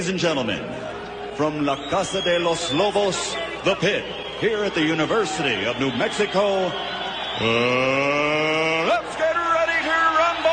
Ladies and gentlemen, from La Casa de los Lobos, the pit, here at the University of New Mexico, let's get ready to rumble!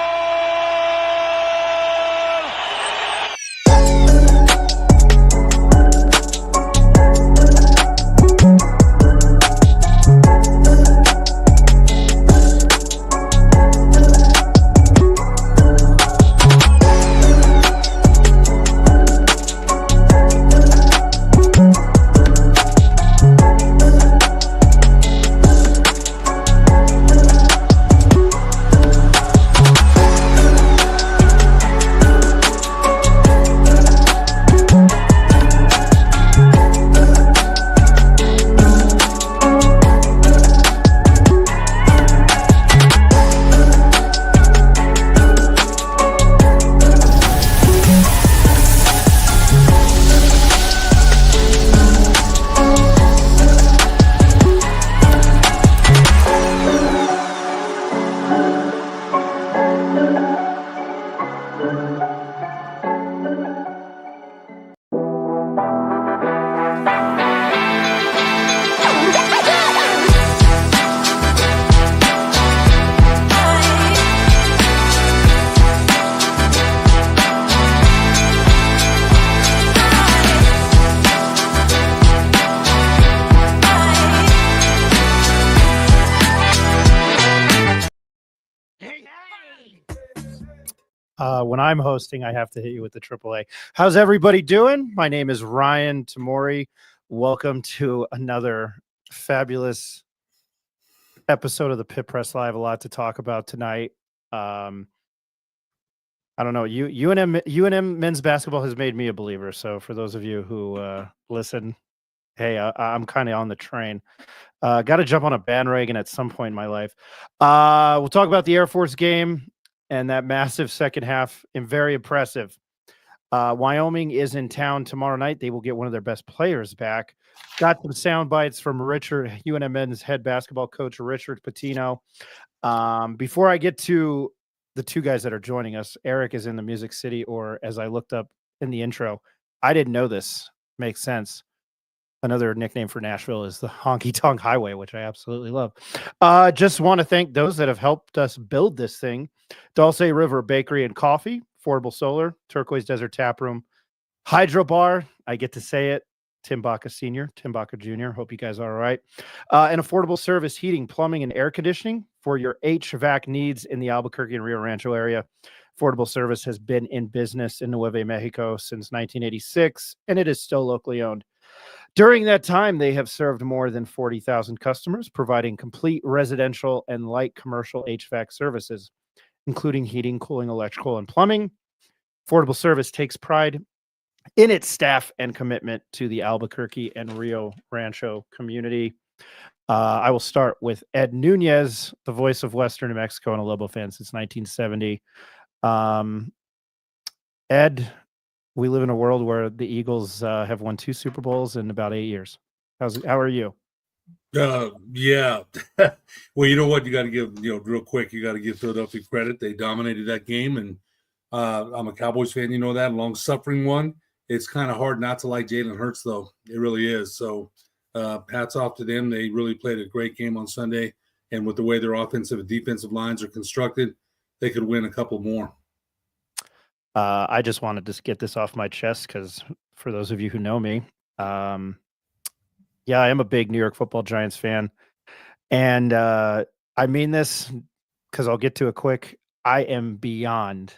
When I'm hosting, I have to hit you with the AAA. How's everybody doing? My name is Ryan Tamori. Welcome to another fabulous episode of the Pit Press Live. A lot to talk about tonight. I don't know. UNM men's basketball has made me a believer. So for those of you who listen, hey, I'm kind of on the train. Got to jump on a bandwagon at some point in my life. We'll talk about the Air Force game and that massive second half, and very impressive. Wyoming is in town tomorrow night. They will get one of their best players back. Got some sound bites from UNM men's head basketball coach, Richard Patino. Before I get to the two guys that are joining us, Eric is in the Music City, or as I looked up in the intro, I didn't know this. Makes sense. Another nickname for Nashville is the Honky Tonk Highway, which I absolutely love. Just want to thank those that have helped us build this thing. Dulce River Bakery and Coffee, Affordable Solar, Turquoise Desert Tap Room, Hydro Bar, I get to say it, Tim Baca Sr., Tim Baca Jr., hope you guys are all right. And Affordable Service Heating, Plumbing, and Air Conditioning for your HVAC needs in the Albuquerque and Rio Rancho area. Affordable Service has been in business in Nuevo Mexico since 1986, and it is still locally owned. During that time, they have served more than 40,000 customers, providing complete residential and light commercial HVAC services, including heating, cooling, electrical, and plumbing. Affordable Service takes pride in its staff and commitment to the Albuquerque and Rio Rancho community. I will start with Ed Nunez, the voice of Western New Mexico and a Lobo fan since 1970. Ed, we live in a world where the Eagles have won 2 Super Bowls in about 8 years. How are you? Yeah. Well, you know what? You got to give, real quick, you got to give Philadelphia credit. They dominated that game, and I'm a Cowboys fan, you know that, long-suffering one. It's kind of hard not to like Jalen Hurts, though. It really is. So hats off to them. They really played a great game on Sunday, and with the way their offensive and defensive lines are constructed, they could win a couple more. I just wanted to get this off my chest because for those of you who know me, I am a big New York Football Giants fan. And I mean this because I'll get to it quick. I am beyond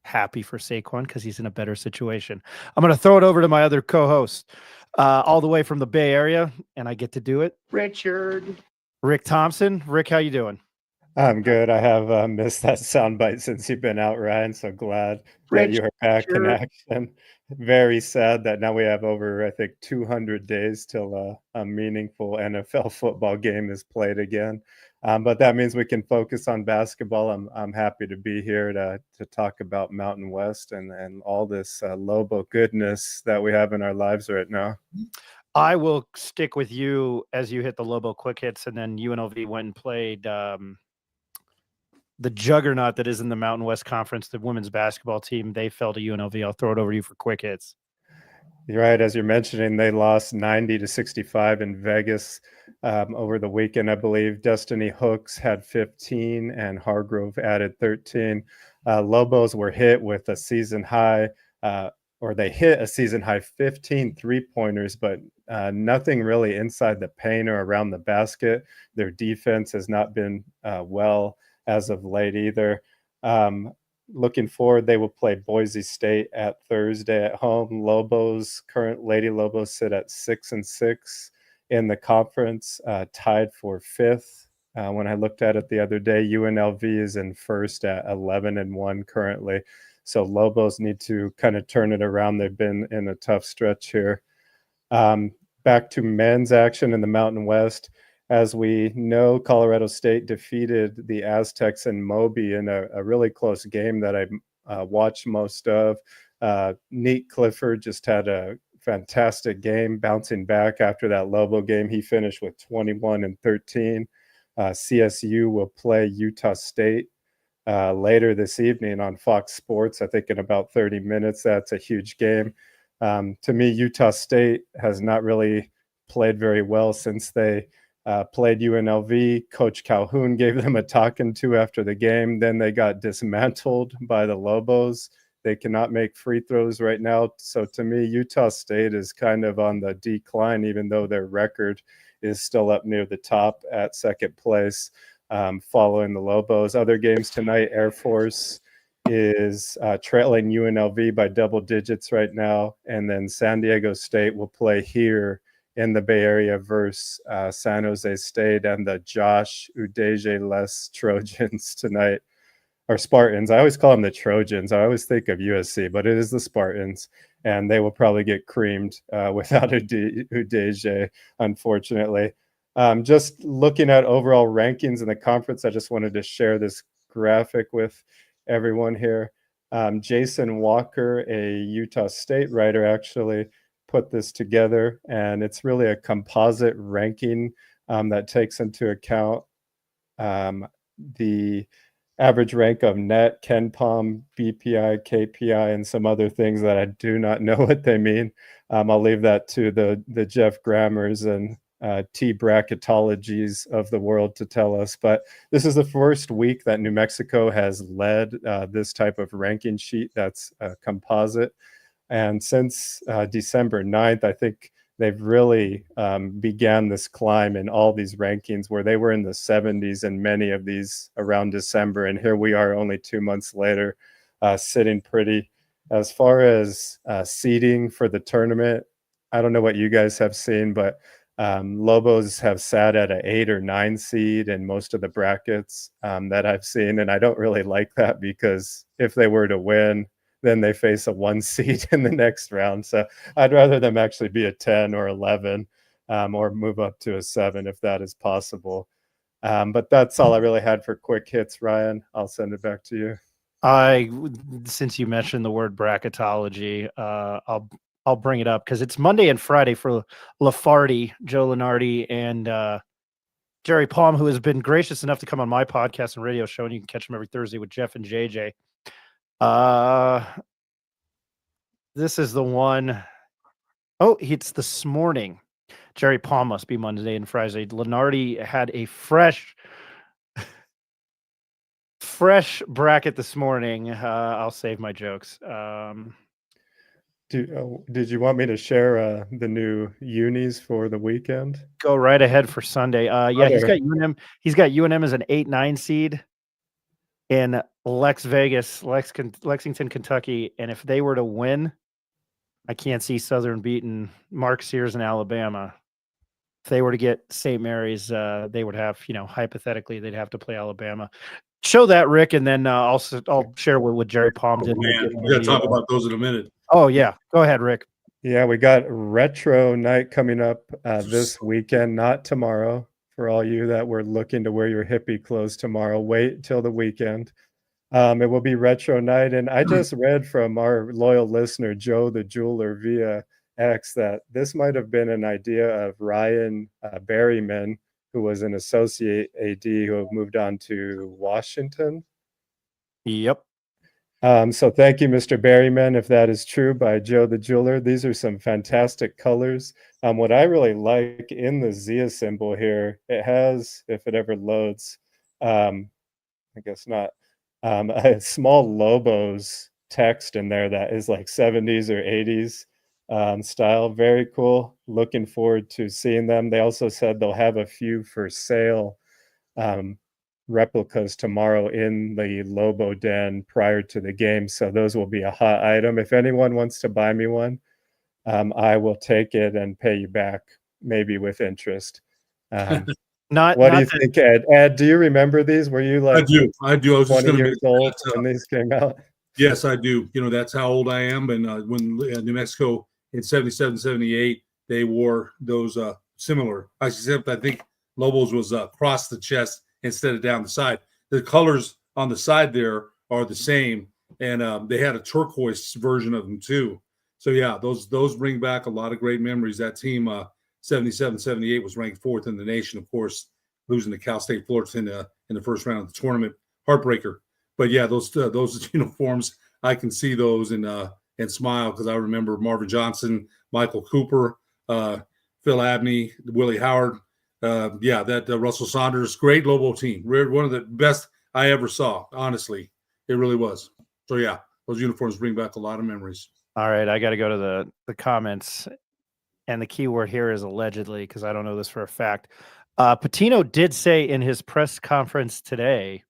happy for Saquon because he's in a better situation. I'm going to throw it over to my other co-host all the way from the Bay Area, and I get to do it. Rick Thompson. Rick, how you doing? I'm good. I have missed that soundbite since you've been out, Ryan. So glad that you are back in action. Very sad that now we have over, I think, 200 days till a meaningful NFL football game is played again. But that means we can focus on basketball. I'm happy to be here to talk about Mountain West and all this Lobo goodness that we have in our lives right now. I will stick with you as you hit the Lobo quick hits, and then UNLV went and played the juggernaut that is in the Mountain West Conference, the women's basketball team. They fell to UNLV. I'll throw it over to you for quick hits. You're right. As you're mentioning, they lost 90-65 in Vegas over the weekend, I believe. Destiny Hooks had 15 and Hargrove added 13. Lobos were hit with a season high, or they hit a season high 15 3-pointers, but nothing really inside the paint or around the basket. Their defense has not been well as of late either. Looking forward, they will play Boise State at Thursday at home. Lady Lobos sit at 6-6 in the conference, tied for 5th. When I looked at it the other day, UNLV is in first at 11-1 currently. So Lobos need to kind of turn it around. They've been in a tough stretch here. Back to men's action in the Mountain West. As we know, Colorado State defeated the Aztecs in Moby in a really close game that I watched most of. Nate Clifford just had a fantastic game, bouncing back after that Lobo game. He finished with 21 and 13. CSU will play Utah State later this evening on Fox Sports, I think in about 30 minutes. That's a huge game. To me, Utah State has not really played very well since they played UNLV. Coach Calhoun gave them a talking to after the game. Then they got dismantled by the Lobos. They cannot make free throws right now. So to me, Utah State is kind of on the decline, even though their record is still up near the top at second place, following the Lobos. Other games tonight, Air Force is trailing UNLV by double digits right now. And then San Diego State will play here in the Bay Area versus San Jose State and the Josh Udeje-less Trojans tonight, or Spartans. I always call them the Trojans. I always think of USC, but it is the Spartans, and they will probably get creamed without Udeje, unfortunately. Just looking at overall rankings in the conference, I just wanted to share this graphic with everyone here. Jason Walker, a Utah State writer, actually put this together, and it's really a composite ranking that takes into account the average rank of net, KenPom, BPI, KPI, and some other things that I do not know what they mean. I'll leave that to the Jeff Grammers and T bracketologies of the world to tell us. But this is the first week that New Mexico has led this type of ranking sheet that's composite. And since December 9th, I think they've really began this climb in all these rankings where they were in the 70s in many of these around December. And here we are only 2 months later, sitting pretty. As far as seeding for the tournament, I don't know what you guys have seen, but Lobos have sat at an 8 or 9 seed in most of the brackets that I've seen. And I don't really like that, because if they were to win, then they face a 1 seed in the next round. So I'd rather them actually be a 10 or 11 or move up to a 7 if that is possible. But that's all I really had for quick hits, Ryan. I'll send it back to you. Since you mentioned the word bracketology, I'll bring it up because it's Monday and Friday for Lafarty, Joe Lenardi, and Jerry Palm, who has been gracious enough to come on my podcast and radio show, and you can catch him every Thursday with Jeff and JJ. This is the one. Oh, it's this morning. Jerry Palm must be Monday and Friday. Lenardi had a fresh bracket this morning. I'll save my jokes. Did you want me to share the new unis for the weekend? Go right ahead for Sunday. Yeah, he's got UNM. He's got UNM as an 8-9 seed in Lexington, Kentucky. And if they were to win, I can't see Southern beating Mark Sears in Alabama. If they were to get St. Mary's, they would have, hypothetically, they'd have to play Alabama. Show that, Rick, and then I'll share what Jerry Palm did. Man, we got to talk about those in a minute. Oh, yeah. Go ahead, Rick. Yeah, we got retro night coming up this weekend, not tomorrow. For all you that were looking to wear your hippie clothes tomorrow, wait till the weekend. It will be retro night. And I just read from our loyal listener, Joe the Jeweler, via X, that this might have been an idea of Ryan Berryman, who was an associate AD who moved on to Washington. Yep. So thank you, Mr. Berryman, if that is true, by Joe the Jeweler. These are some fantastic colors. What I really like in the Zia symbol here, it has, if it ever loads, I guess not, a small Lobos text in there that is like 70s or 80s style. Very cool. Looking forward to seeing them. They also said they'll have a few for sale. Replicas tomorrow in the Lobo Den prior to the game, so those will be a hot item. If anyone wants to buy me one, I will take it and pay you back, maybe with interest. What do you think, Ed? Ed, do you remember these? Were you like I do. I was 20 just years old when these came out? Yes, I do. That's how old I am. And when New Mexico in 77, 78, they wore those similar. I think Lobos was across the chest instead of down the side. The colors on the side there are the same, and they had a turquoise version of them too. So yeah, those bring back a lot of great memories. That team 77, 78 was ranked 4th in the nation, of course, losing to Cal State Fullerton in the first round of the tournament. Heartbreaker. But yeah, those uniforms, I can see those and smile, because I remember Marvin Johnson, Michael Cooper, Phil Abney, Willie Howard. That Russell Saunders, great Lobo team. One of the best I ever saw, honestly. It really was. So, yeah, those uniforms bring back a lot of memories. All right, I got to go to the comments. And the key word here is allegedly, because I don't know this for a fact. Patino did say in his press conference today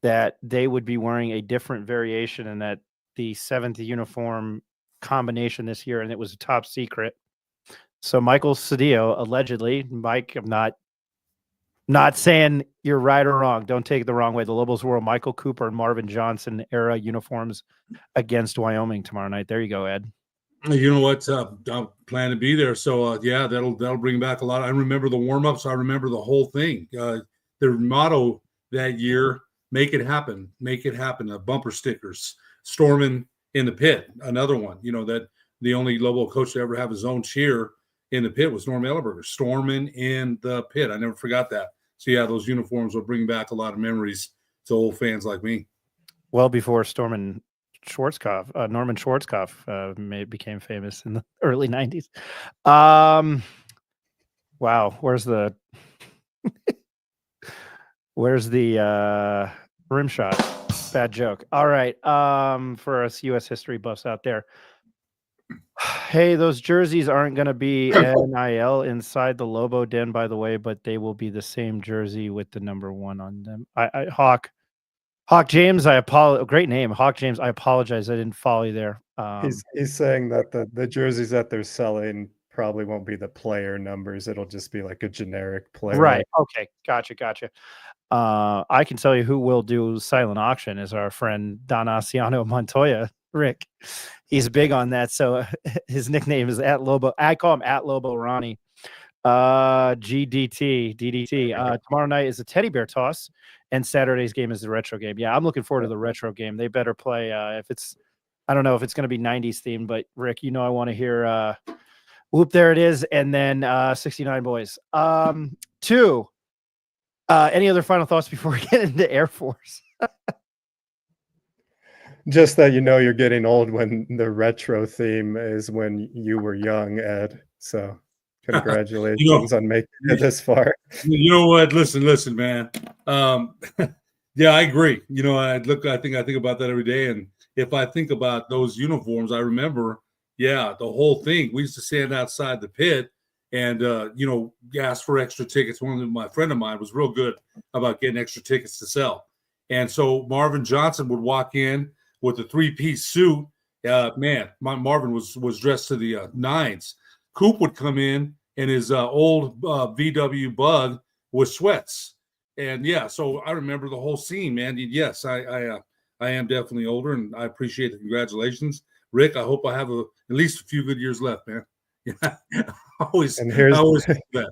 that they would be wearing a different variation, and that the 7th uniform combination this year, and it was a top secret. So Michael Cedillo, allegedly, Mike, I'm not saying you're right or wrong. Don't take it the wrong way. The Lobos wore Michael Cooper and Marvin Johnson era uniforms against Wyoming tomorrow night. There you go, Ed. You know what? I plan to be there. So that'll bring back a lot. I remember the warm-ups. I remember the whole thing. Their motto that year: "Make it happen, make it happen." Bumper stickers. Storming in the pit. Another one. That the only Lobo coach to ever have his own cheer in the pit was Norm Ellerberger. Storming in the pit. I never forgot that. So yeah, those uniforms will bring back a lot of memories to old fans like me. Well before Norman Schwarzkopf became famous in the early 90s. Wow, where's the rim shot? Bad joke. All right, for us U.S. history buffs out there, hey, those jerseys aren't going to be NIL inside the Lobo Den, by the way, but they will be the same jersey with the number 1 on them. Hawk James, great name, Hawk James. I apologize, I didn't follow you there. He's saying that the jerseys that they're selling probably won't be the player numbers. It'll just be like a generic player. Right. Okay. Gotcha. I can tell you who will do silent auction is our friend Don Asiano Montoya, Rick. He's big on that. So his nickname is @Lobo. I call him @Lobo Ronnie. DDT. Tomorrow night is a teddy bear toss, and Saturday's game is the retro game. Yeah, I'm looking forward to the retro game. They better play. I don't know if it's going to be 90s themed, but Rick, I want to hear whoop, there it is, and then 69 boys. 2. Any other final thoughts before we get into Air Force? Just that you're getting old when the retro theme is when you were young, Ed. So congratulations on making it this far. You know what? Listen, man. Yeah, I agree. I think about that every day, and if I think about those uniforms, I remember, the whole thing. We used to stand outside the pit and ask for extra tickets. My friend of mine was real good about getting extra tickets to sell, and so Marvin Johnson would walk in with a 3-piece suit. Marvin was dressed to the nines. Coop would come in his old VW Bug with sweats. And so I remember the whole scene, man. Yes, I am definitely older, and I appreciate the congratulations. Rick, I hope I have at least a few good years left, man. Yeah, always that.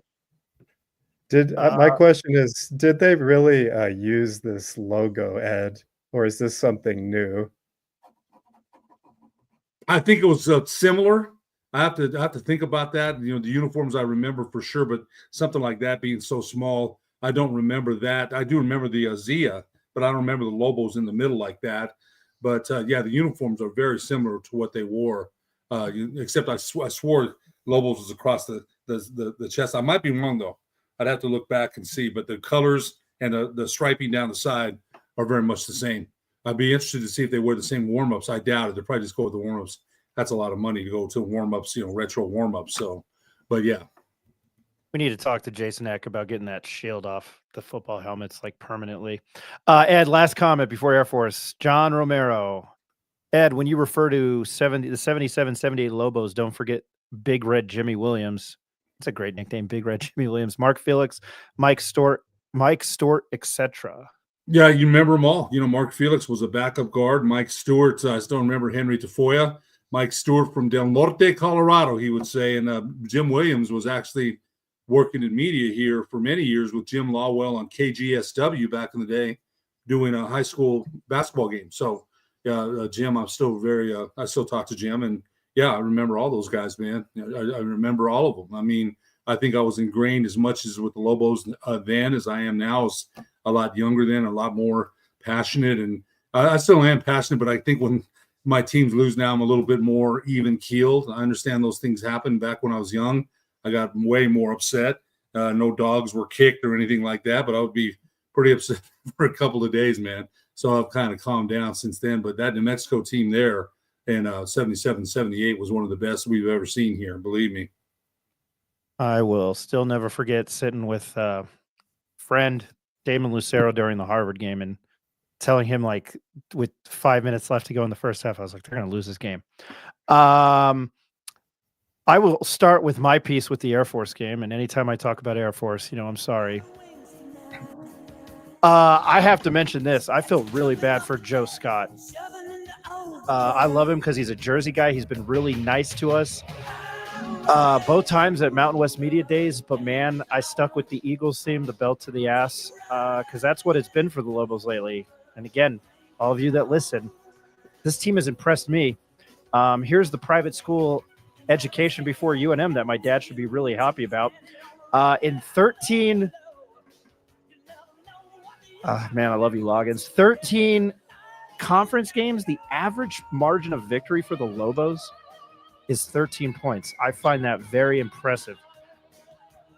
My question is, did they really use this logo, Ed, or is this something new? I think it was similar. I have to think about that. The uniforms I remember for sure, but something like that being so small, I don't remember that. I do remember the Zia, but I don't remember the Lobos in the middle like that. But yeah, the uniforms are very similar to what they wore, except I swore Lobos was across the chest. I might be wrong though. I'd have to look back and see. But the colors and the striping down the side are very much the same. I'd be interested to see if they wear the same warm-ups. I doubt it. They'll probably just go with the warm-ups. That's a lot of money to go to warm-ups, retro warm-ups. So, but yeah. We need to talk to Jason Eck about getting that shield off the football helmets like permanently. Ed, last comment before Air Force. John Romero. Ed, when you refer to the 77, 78 Lobos, don't forget Big Red Jimmy Williams. It's a great nickname, Big Red Jimmy Williams. Mark Felix, Mike Stewart, etc. Yeah, you remember them all. Mark Felix was a backup guard. Mike Stewart, I still remember Henry Tafoya. Mike Stewart from Del Norte, Colorado, he would say. And Jim Williams was actually working in media here for many years with Jim Lawwell on KGSW back in the day, doing a high school basketball game. So, Jim, I still talk to Jim, and yeah, I remember all those guys, man. I remember all of them. I mean, I think I was ingrained as much as with the Lobos then as I am now. I was a lot younger then, a lot more passionate, and I still am passionate. But I think when my teams lose now, I'm a little bit more even keeled. I understand those things happened back when I was young. I got way more upset. No dogs were kicked or anything like that, but I would be pretty upset for a couple of days, man. So I've kind of calmed down since then. But that New Mexico team there in 77, 78 was one of the best we've ever seen here, believe me. I will still never forget sitting with friend Damon Lucero during the Harvard game and telling him, like, with 5 minutes left to go in the first half, I was like, they're going to lose this game. I will start with my piece with the Air Force game, and anytime I talk about Air Force, I'm sorry. I have to mention this. I feel really bad for Joe Scott. I love him because he's a Jersey guy. He's been really nice to us both times at Mountain West Media Days, but man, I stuck with the Eagles theme, the belt to the ass, because that's what it's been for the Lobos lately. And again, all of you that listen, this team has impressed me. Here's the private school education before UNM that my dad should be really happy about. In 13, man, I love you, Loggins. 13 conference games, the average margin of victory for the Lobos is 13 points. I find that very impressive.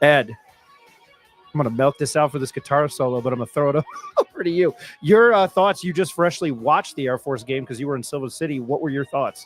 Ed, I'm going to milk this out for this guitar solo, but I'm going to throw it over to you. Your thoughts, you just freshly watched the Air Force game because you were in Silver City. What were your thoughts?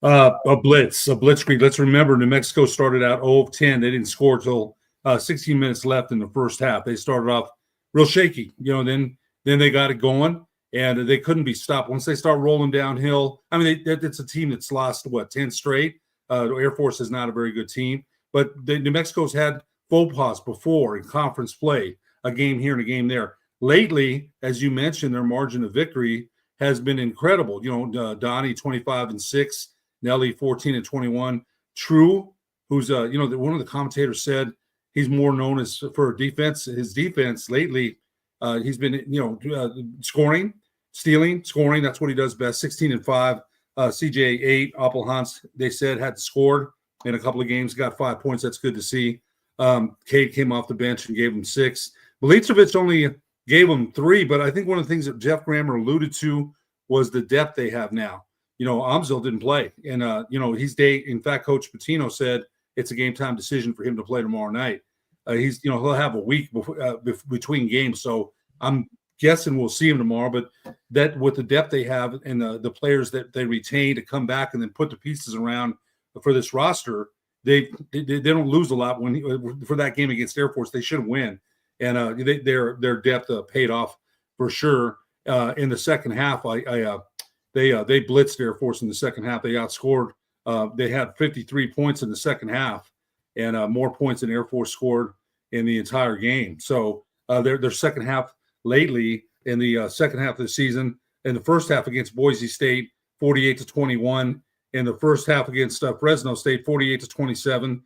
A blitzkrieg. Let's remember, New Mexico started out 0-10. They didn't score till 16 minutes left in the first half. They started off real shaky, then they got it going, and they couldn't be stopped. Once they start rolling downhill, I mean, it's a team that's lost, 10 straight? Air Force is not a very good team, but New Mexico's had faux pas before in conference play, a game here and a game there. Lately, as you mentioned, their margin of victory has been incredible. Donnie 25-6, Nelly 14-21. True, who's one of the commentators said he's more known as for defense. His defense lately, he's been scoring, stealing, scoring. That's what he does best. 16-5. CJ 8. Appelhans, they said, had scored in a couple of games, got 5 points. That's good to see. Cade came off the bench and gave him 6. Milicevic only gave him 3, but I think one of the things that Jeff Grammer alluded to was the depth they have now. Amzil didn't play, and he's in fact, Coach Patino said it's a game time decision for him to play tomorrow night. He'll have a week between games, so I'm guessing we'll see him tomorrow. But that with the depth they have and the players that they retain to come back and then put the pieces around for this roster, they don't lose a lot for that game against Air Force. They should win, and their depth paid off for sure. In the second half, they blitzed Air Force in the second half. They outscored. They had 53 points in the second half, and more points than Air Force scored in the entire game. So their second half lately in the second half of the season, in the first half against Boise State, 48-21. In the first half against Fresno State, 48-27.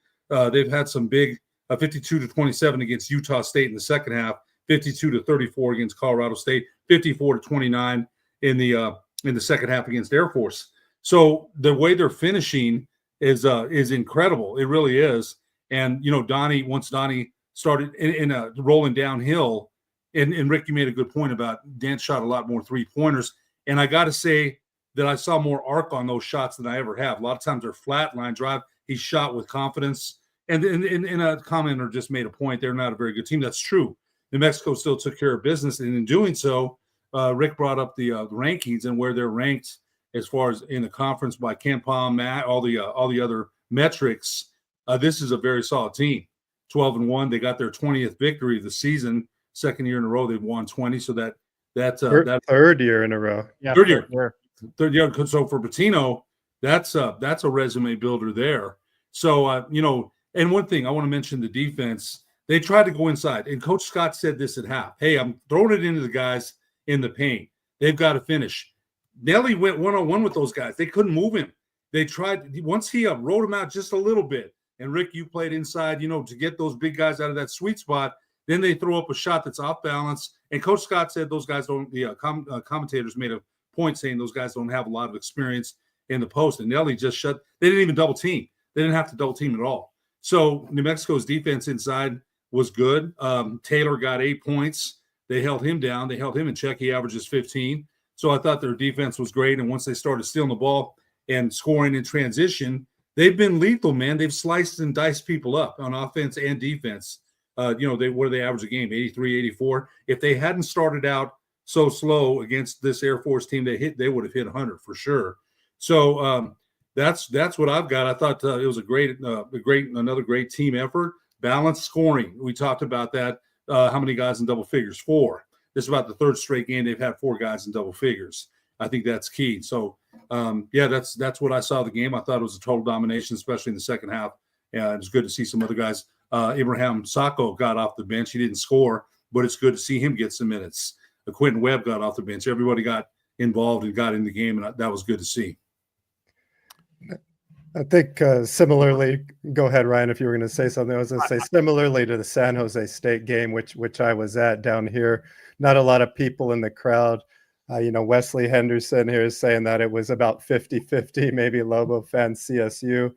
They've had some big 52-27 against Utah State in the second half, 52-34 against Colorado State, 54-29 in the second half against Air Force. So the way they're finishing is incredible. It really is. And once Donnie started in rolling downhill, and Rick, you made a good point about Dan shot a lot more 3-pointers. And I got to say that I saw more arc on those shots than I ever have. A lot of times they're flat line drive. He shot with confidence. And a commenter just made a point. They're not a very good team. That's true. New Mexico still took care of business. And in doing so, Rick brought up the rankings and where they're ranked as far as in the conference by KenPom, all the other metrics. This is a very solid team. 12-1. They got their 20th victory of the season. Second year in a row, they've won 20. So that's third year in a row. Yeah, third year. So for Pitino, that's a resume builder there. So and one thing I want to mention, the defense. They tried to go inside, and Coach Scott said this at half. Hey, I'm throwing it into the guys in the paint. They've got to finish. Nelly went one-on-one with those guys. They couldn't move him. They tried once he wrote him out just a little bit. And Rick, you played inside, to get those big guys out of that sweet spot. Then they throw up a shot that's off balance. And Coach Scott said those guys don't. The commentators made a point saying those guys don't have a lot of experience in the post. And Nelly just shut. They didn't even double team. They didn't have to double team at all. So New Mexico's defense inside was good. Taylor got 8 points. They held him down. They held him in check. He averages 15. So I thought their defense was great. And once they started stealing the ball and scoring in transition, they've been lethal, man. They've sliced and diced people up on offense and defense. What do they average a game? 83, 84. If they hadn't started out so slow against this Air Force team, they would have hit 100 for sure. So that's what I've got. I thought it was another great team effort. Balanced scoring. We talked about that. How many guys in double figures? 4. This is about the third straight game they've had 4 guys in double figures. I think that's key. So, that's what I saw of the game. I thought it was a total domination, especially in the second half. It was good to see some other guys. Abraham Sacco got off the bench. He didn't score, but it's good to see him get some minutes. Quentin Webb got off the bench. Everybody got involved and got in the game, and that was good to see. I think similarly, go ahead, Ryan, if you were going to say something. I was going to say similarly to the San Jose State game, which I was at down here, not a lot of people in the crowd. Wesley Henderson here is saying that it was about 50-50, maybe Lobo fans, CSU.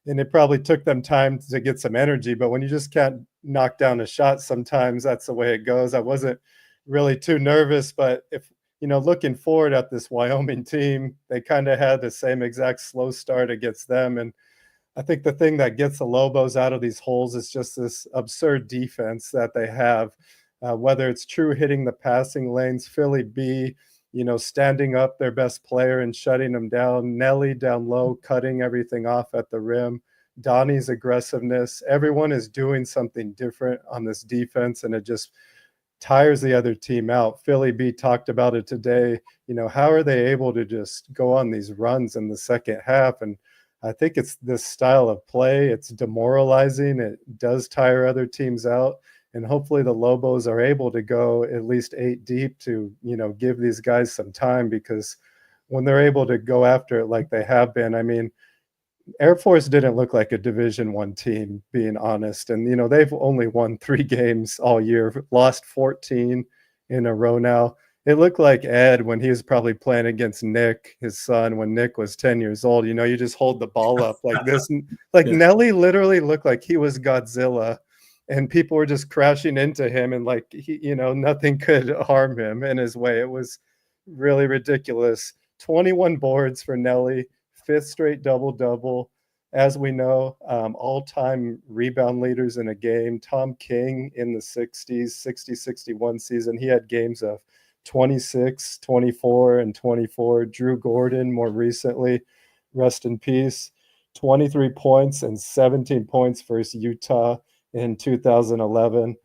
And it probably took them time to get some energy. But when you just can't knock down a shot, sometimes that's the way it goes. I wasn't really too nervous, but if looking forward at this Wyoming team, they kind of had the same exact slow start against them. And I think the thing that gets the Lobos out of these holes is just this absurd defense that they have, whether it's True hitting the passing lanes, Philly B, standing up their best player and shutting them down, Nelly down low, cutting everything off at the rim, Donnie's aggressiveness. Everyone is doing something different on this defense, and it just tires the other team out. Philly B talked about it today. How are they able to just go on these runs in the second half? And I think it's this style of play. It's demoralizing. It does tire other teams out. And hopefully the Lobos are able to go at least 8 deep to, give these guys some time, because when they're able to go after it like they have been, I mean, Air Force didn't look like a Division I team, being honest. And, they've only won 3 games all year, lost 14 in a row now. It looked like Ed when he was probably playing against Nick, his son, when Nick was 10 years old. You just hold the ball up like this. Like yeah. Nelly literally looked like he was Godzilla, and people were just crashing into him, and nothing could harm him in his way. It was really ridiculous. 21 boards for Nelly. 5th straight double-double. As we know, all-time rebound leaders in a game. Tom King in the 60s, 60-61 season. He had games of 26, 24, and 24. Drew Gordon more recently, rest in peace, 23 points and 17 points versus Utah in 2011.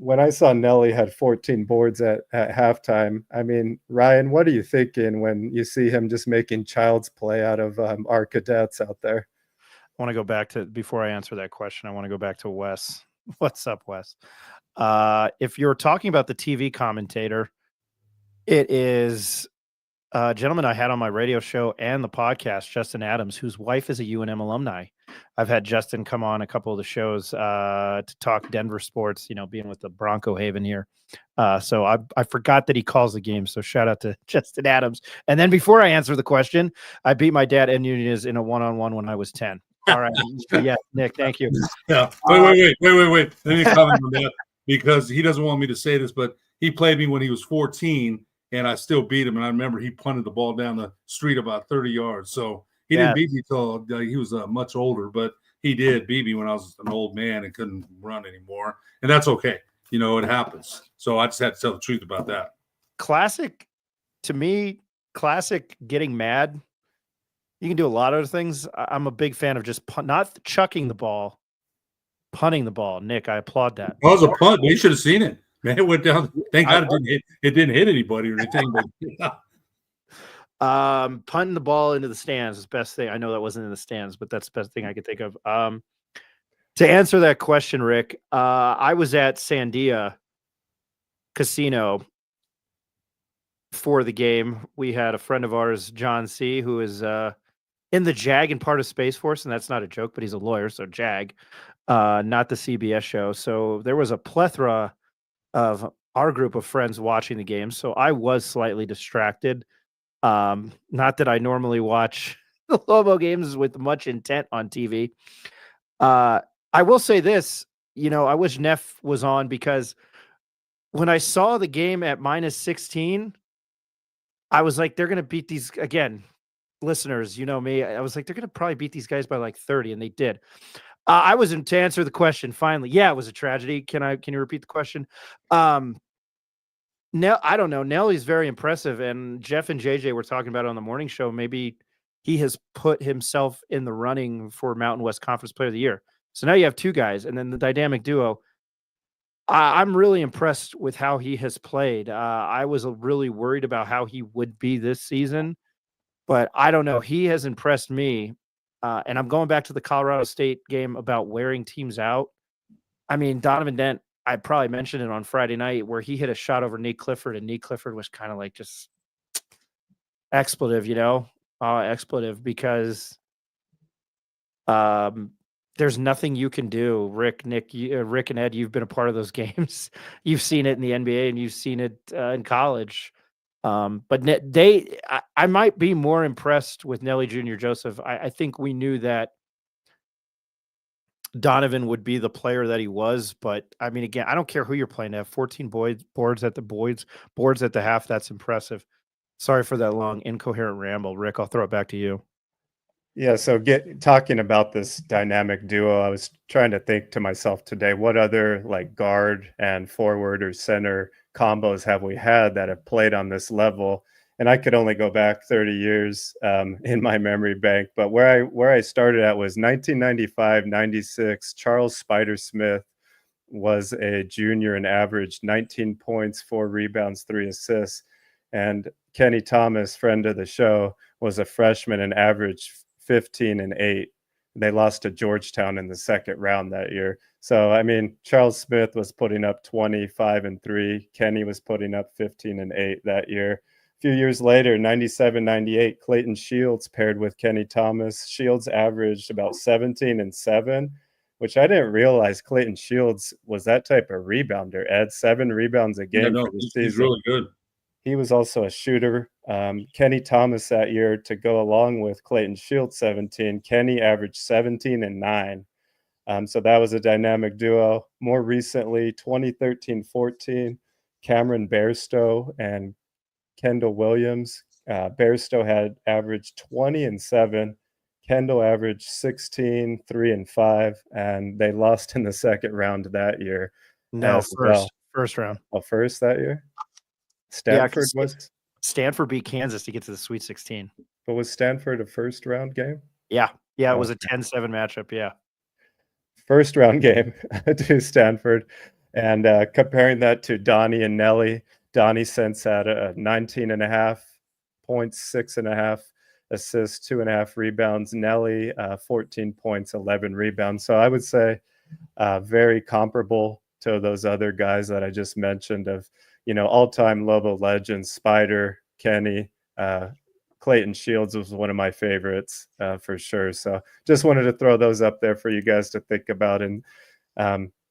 When I saw Nelly had 14 boards at halftime, I mean, Ryan, what are you thinking when you see him just making child's play out of our cadets out there? I want to go back to, before I answer that question, I want to go back to Wes. What's up, Wes? If you're talking about the TV commentator, it is a gentleman I had on my radio show and the podcast, Justin Adams, whose wife is a UNM alumni. I've had Justin come on a couple of the shows to talk Denver sports, being with the Bronco Haven here. So I forgot that he calls the game. So shout out to Justin Adams. And then before I answer the question, I beat my dad Ed Nunez in a one-on-one when I was 10. All right. Yeah, Nick, thank you. Yeah. Wait. Let me comment on that, because he doesn't want me to say this, but he played me when he was 14, and I still beat him. And I remember he punted the ball down the street about 30 yards. So he Yeah. didn't beat me till he was much older, but he did beat me when I was an old man and couldn't run anymore. And that's okay. You know, it happens. So I just had to tell the truth about that. Classic, to me, classic getting mad. You can do a lot of other things. I'm a big fan of just not chucking the ball, punting the ball. Nick, I applaud that. Well, it was a punt, but you should have seen it. Man, it went down. Thank God it didn't hit anybody or anything. But punting the ball into the stands is the best thing. I know that wasn't in the stands, but that's the best thing I could think of. To answer that question, Rick, I was at Sandia Casino for the game. We had a friend of ours, John C., who is in the JAG and part of Space Force, and that's not a joke, but he's a lawyer, so JAG, not the CBS show. So there was a plethora of our group of friends watching the game, so I was slightly distracted. Not that I normally watch the Lobo games with much intent on TV. I will say this, I wish Neff was on, because when I saw the game at -16, I was like, they're going to beat these again. Listeners, you know me. I was like, they're going to probably beat these guys by like 30, and they did. I was in to answer the question finally. Yeah, it was a tragedy. Can you repeat the question? I don't know. Nelly's very impressive, and Jeff and JJ were talking about it on the morning show. Maybe he has put himself in the running for Mountain West Conference Player of the Year. So now you have two guys, and then the dynamic duo. I'm really impressed with how he has played. I was really worried about how he would be this season, but I don't know. He has impressed me. And I'm going back to the Colorado State game about wearing teams out. I mean, Donovan Dent, I probably mentioned it on Friday night, where he hit a shot over Nate Clifford, and Nate Clifford was kind of like just expletive, expletive, because there's nothing you can do. Rick, Nick, Rick and Ed, you've been a part of those games. You've seen it in the NBA, and you've seen it in college. But I might be more impressed with Nelly Jr. Joseph. I think we knew that Donovan would be the player that he was, but I mean, again, I don't care who you're playing to have 14 boards at the half. That's impressive. Sorry for that long, incoherent ramble. Rick, I'll throw it back to you. Yeah, so talking about this dynamic duo, I was trying to think to myself today, what other like guard and forward or center combos have we had that have played on this level? And I could only go back 30 years in my memory bank, but where I started at was 1995-96. Charles Spider Smith was a junior and averaged 19 points, 4 rebounds, 3 assists. And Kenny Thomas, friend of the show, was a freshman and averaged 15 and 8. They lost to Georgetown in the second round that year. So, I mean, Charles Smith was putting up 25 and 3. Kenny was putting up 15 and 8 that year. A few years later, 97-98, Clayton Shields paired with Kenny Thomas. Shields averaged about 17 and 7, which I didn't realize Clayton Shields was that type of rebounder. Ed, 7 rebounds a game for the season. He's really good. He was also a shooter. Kenny Thomas that year, to go along with Clayton Shields 17, Kenny averaged 17 and 9. So that was a dynamic duo. More recently, 2013-14, Cameron Bairstow and Kendall Williams. Bairstow had averaged 20 and 7. Kendall averaged 16, 3 and 5, and they lost in the second round that year. No, first round. Oh, first that year? Stanford Stanford beat Kansas to get to the Sweet 16. But was Stanford a first round game? Yeah, it was a 10-7 matchup. Yeah, first round game to Stanford, and comparing that to Donnie and Nelly. Donnie since had a 19.5 points, 6.5 assists, 2.5 rebounds. Nelly 14 points, 11 rebounds. So I would say very comparable to those other guys that I just mentioned of, all-time Lobo legends, Spider, Kenny, Clayton Shields was one of my favorites for sure. So just wanted to throw those up there for you guys to think about and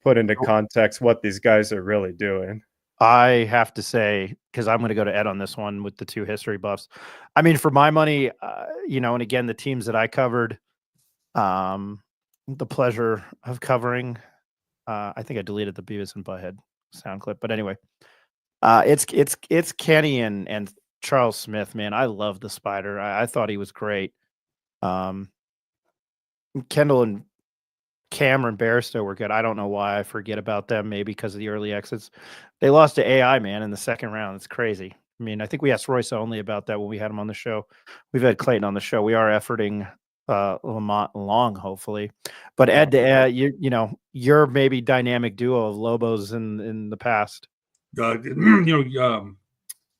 put into context what these guys are really doing. I have to say, because I'm going to go to Ed on this one with the two history buffs. I mean, for my money, and again, the teams that I covered, the pleasure of covering, I think I deleted the Beavis and Butthead sound clip, but anyway, It's Kenny and Charles Smith, man. I love the Spider. I thought he was great. Kendall and Cameron Barstow were good. I don't know why I forget about them. Maybe because of the early exits. They lost to AI, man, in the second round. It's crazy. I mean, I think we asked Royce only about that when we had him on the show. We've had Clayton on the show. We are efforting Lamont long, hopefully. But Ed, you know, your maybe dynamic duo of Lobos in the past.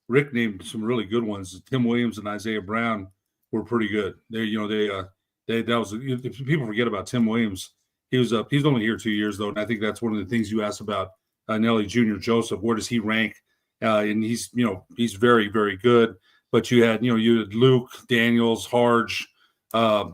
Rick named some really good ones. Tim Williams and Isaiah Brown were pretty good. If people forget about Tim Williams, he's only here 2 years though, and I think that's one of the things you asked about Nelly Jr. Joseph. Where does he rank? And he's very, very good. But you had Luke Daniels, Harge,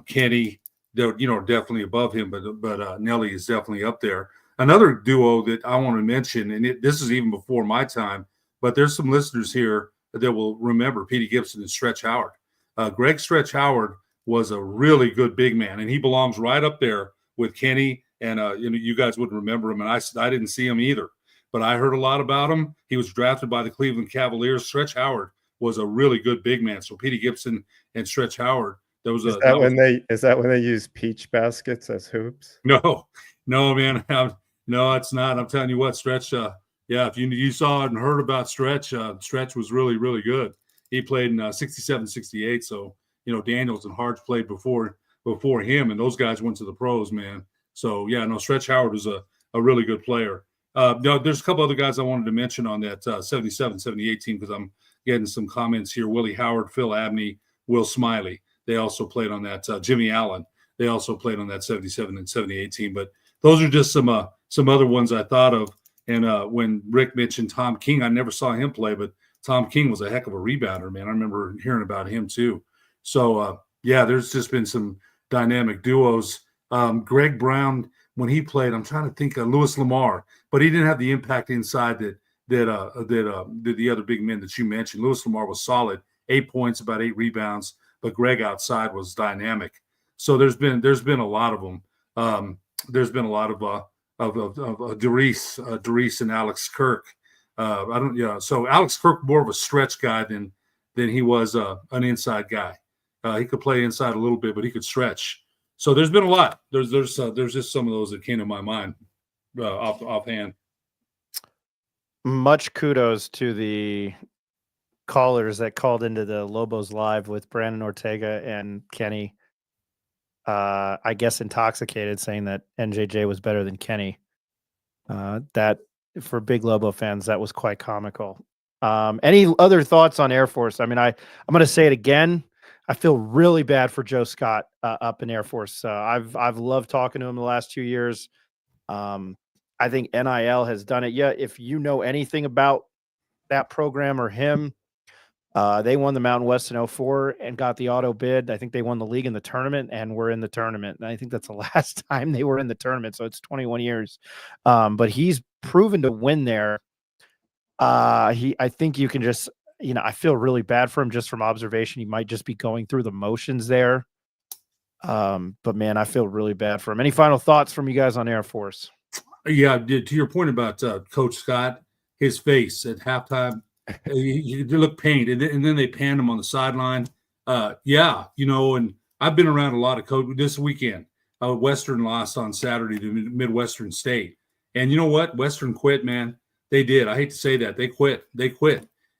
Kenny. They're definitely above him, but Nelly is definitely up there. Another duo that I want to mention, and this is even before my time, but there's some listeners here that will remember Petey Gibson and Stretch Howard. Greg Stretch Howard was a really good big man, and he belongs right up there with Kenny. And you guys wouldn't remember him, and I didn't see him either, but I heard a lot about him. He was drafted by the Cleveland Cavaliers. Stretch Howard was a really good big man. So Petey Gibson and Stretch Howard. Is that when they use peach baskets as hoops? No, man. No, it's not. I'm telling you what, Stretch. If you saw it and heard about Stretch, Stretch was really, really good. He played in 67, 68. So, Daniels and Harge played before him, and those guys went to the pros, man. So, Stretch Howard was a really good player. There's a couple other guys I wanted to mention on that 77, 78 team because I'm getting some comments here. Willie Howard, Phil Abney, Will Smiley. They also played on that. Jimmy Allen. They also played on that 77 and 78 team. But those are just some other ones I thought of. And when Rick mentioned Tom King, I never saw him play, but Tom King was a heck of a rebounder, man. I remember hearing about him too. So, there's just been some dynamic duos. Greg Brown, when he played, I'm trying to think of Louis Lamar, but he didn't have the impact inside that the other big men that you mentioned. Louis Lamar was solid, 8 points, about 8 rebounds, but Greg outside was dynamic. So there's been a lot of them. There's been a lot of Doris and Alex Kirk. So Alex Kirk more of a stretch guy than he was an inside guy. He could play inside a little bit, but he could stretch. So there's been a lot. There's just some of those that came to my mind offhand. Much kudos to the callers that called into the Lobos Live with Brandon Ortega and Kenny. I guess intoxicated, saying that NJJ was better than Kenny. That for big Lobo fans, that was quite comical. Any other thoughts on Air Force? I mean, I'm going to say it again. I feel really bad for Joe Scott up in Air Force. I've loved talking to him the last 2 years. I think NIL has done it. Yeah, if you know anything about that program or him, they won the Mountain West in 2004 and got the auto bid. I think they won the league in the tournament and were in the tournament. And I think that's the last time they were in the tournament. So it's 21 years. But he's proven to win there. I think you can just, I feel really bad for him just from observation. He might just be going through the motions there. But man, I feel really bad for him. Any final thoughts from you guys on Air Force? Yeah, to your point about Coach Scott, his face at halftime, he looked pained, and then they panned him on the sideline. And I've been around a lot of coaches this weekend. Western lost on Saturday to Midwestern State, and you know what? Western quit, man. They did. I hate to say that. They quit.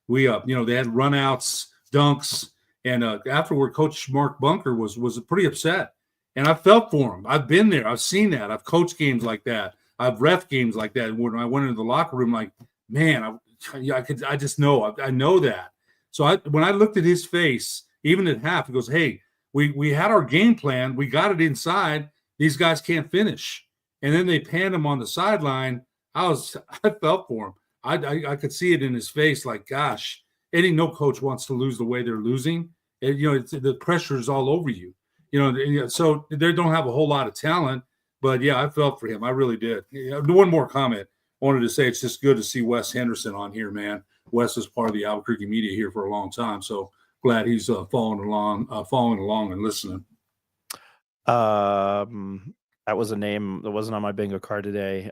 We, they had runouts, dunks, and afterward, Coach Mark Bunker was pretty upset, and I felt for him. I've been there. I've seen that. I've coached games like that. I've ref games like that. When I went into the locker room, like, man, I just know. I know that. So when I looked at his face, even at half, he goes, "Hey, we had our game plan. We got it inside. These guys can't finish." And then they panned him on the sideline. I felt for him. I could see it in his face, like, gosh, no coach wants to lose the way they're losing. And, the pressure is all over you. So they don't have a whole lot of talent. But, yeah, I felt for him. I really did. One more comment. I wanted to say it's just good to see Wes Henderson on here, man. Wes is part of the Albuquerque media here for a long time. So glad he's following along and listening. That was a name that wasn't on my bingo card today.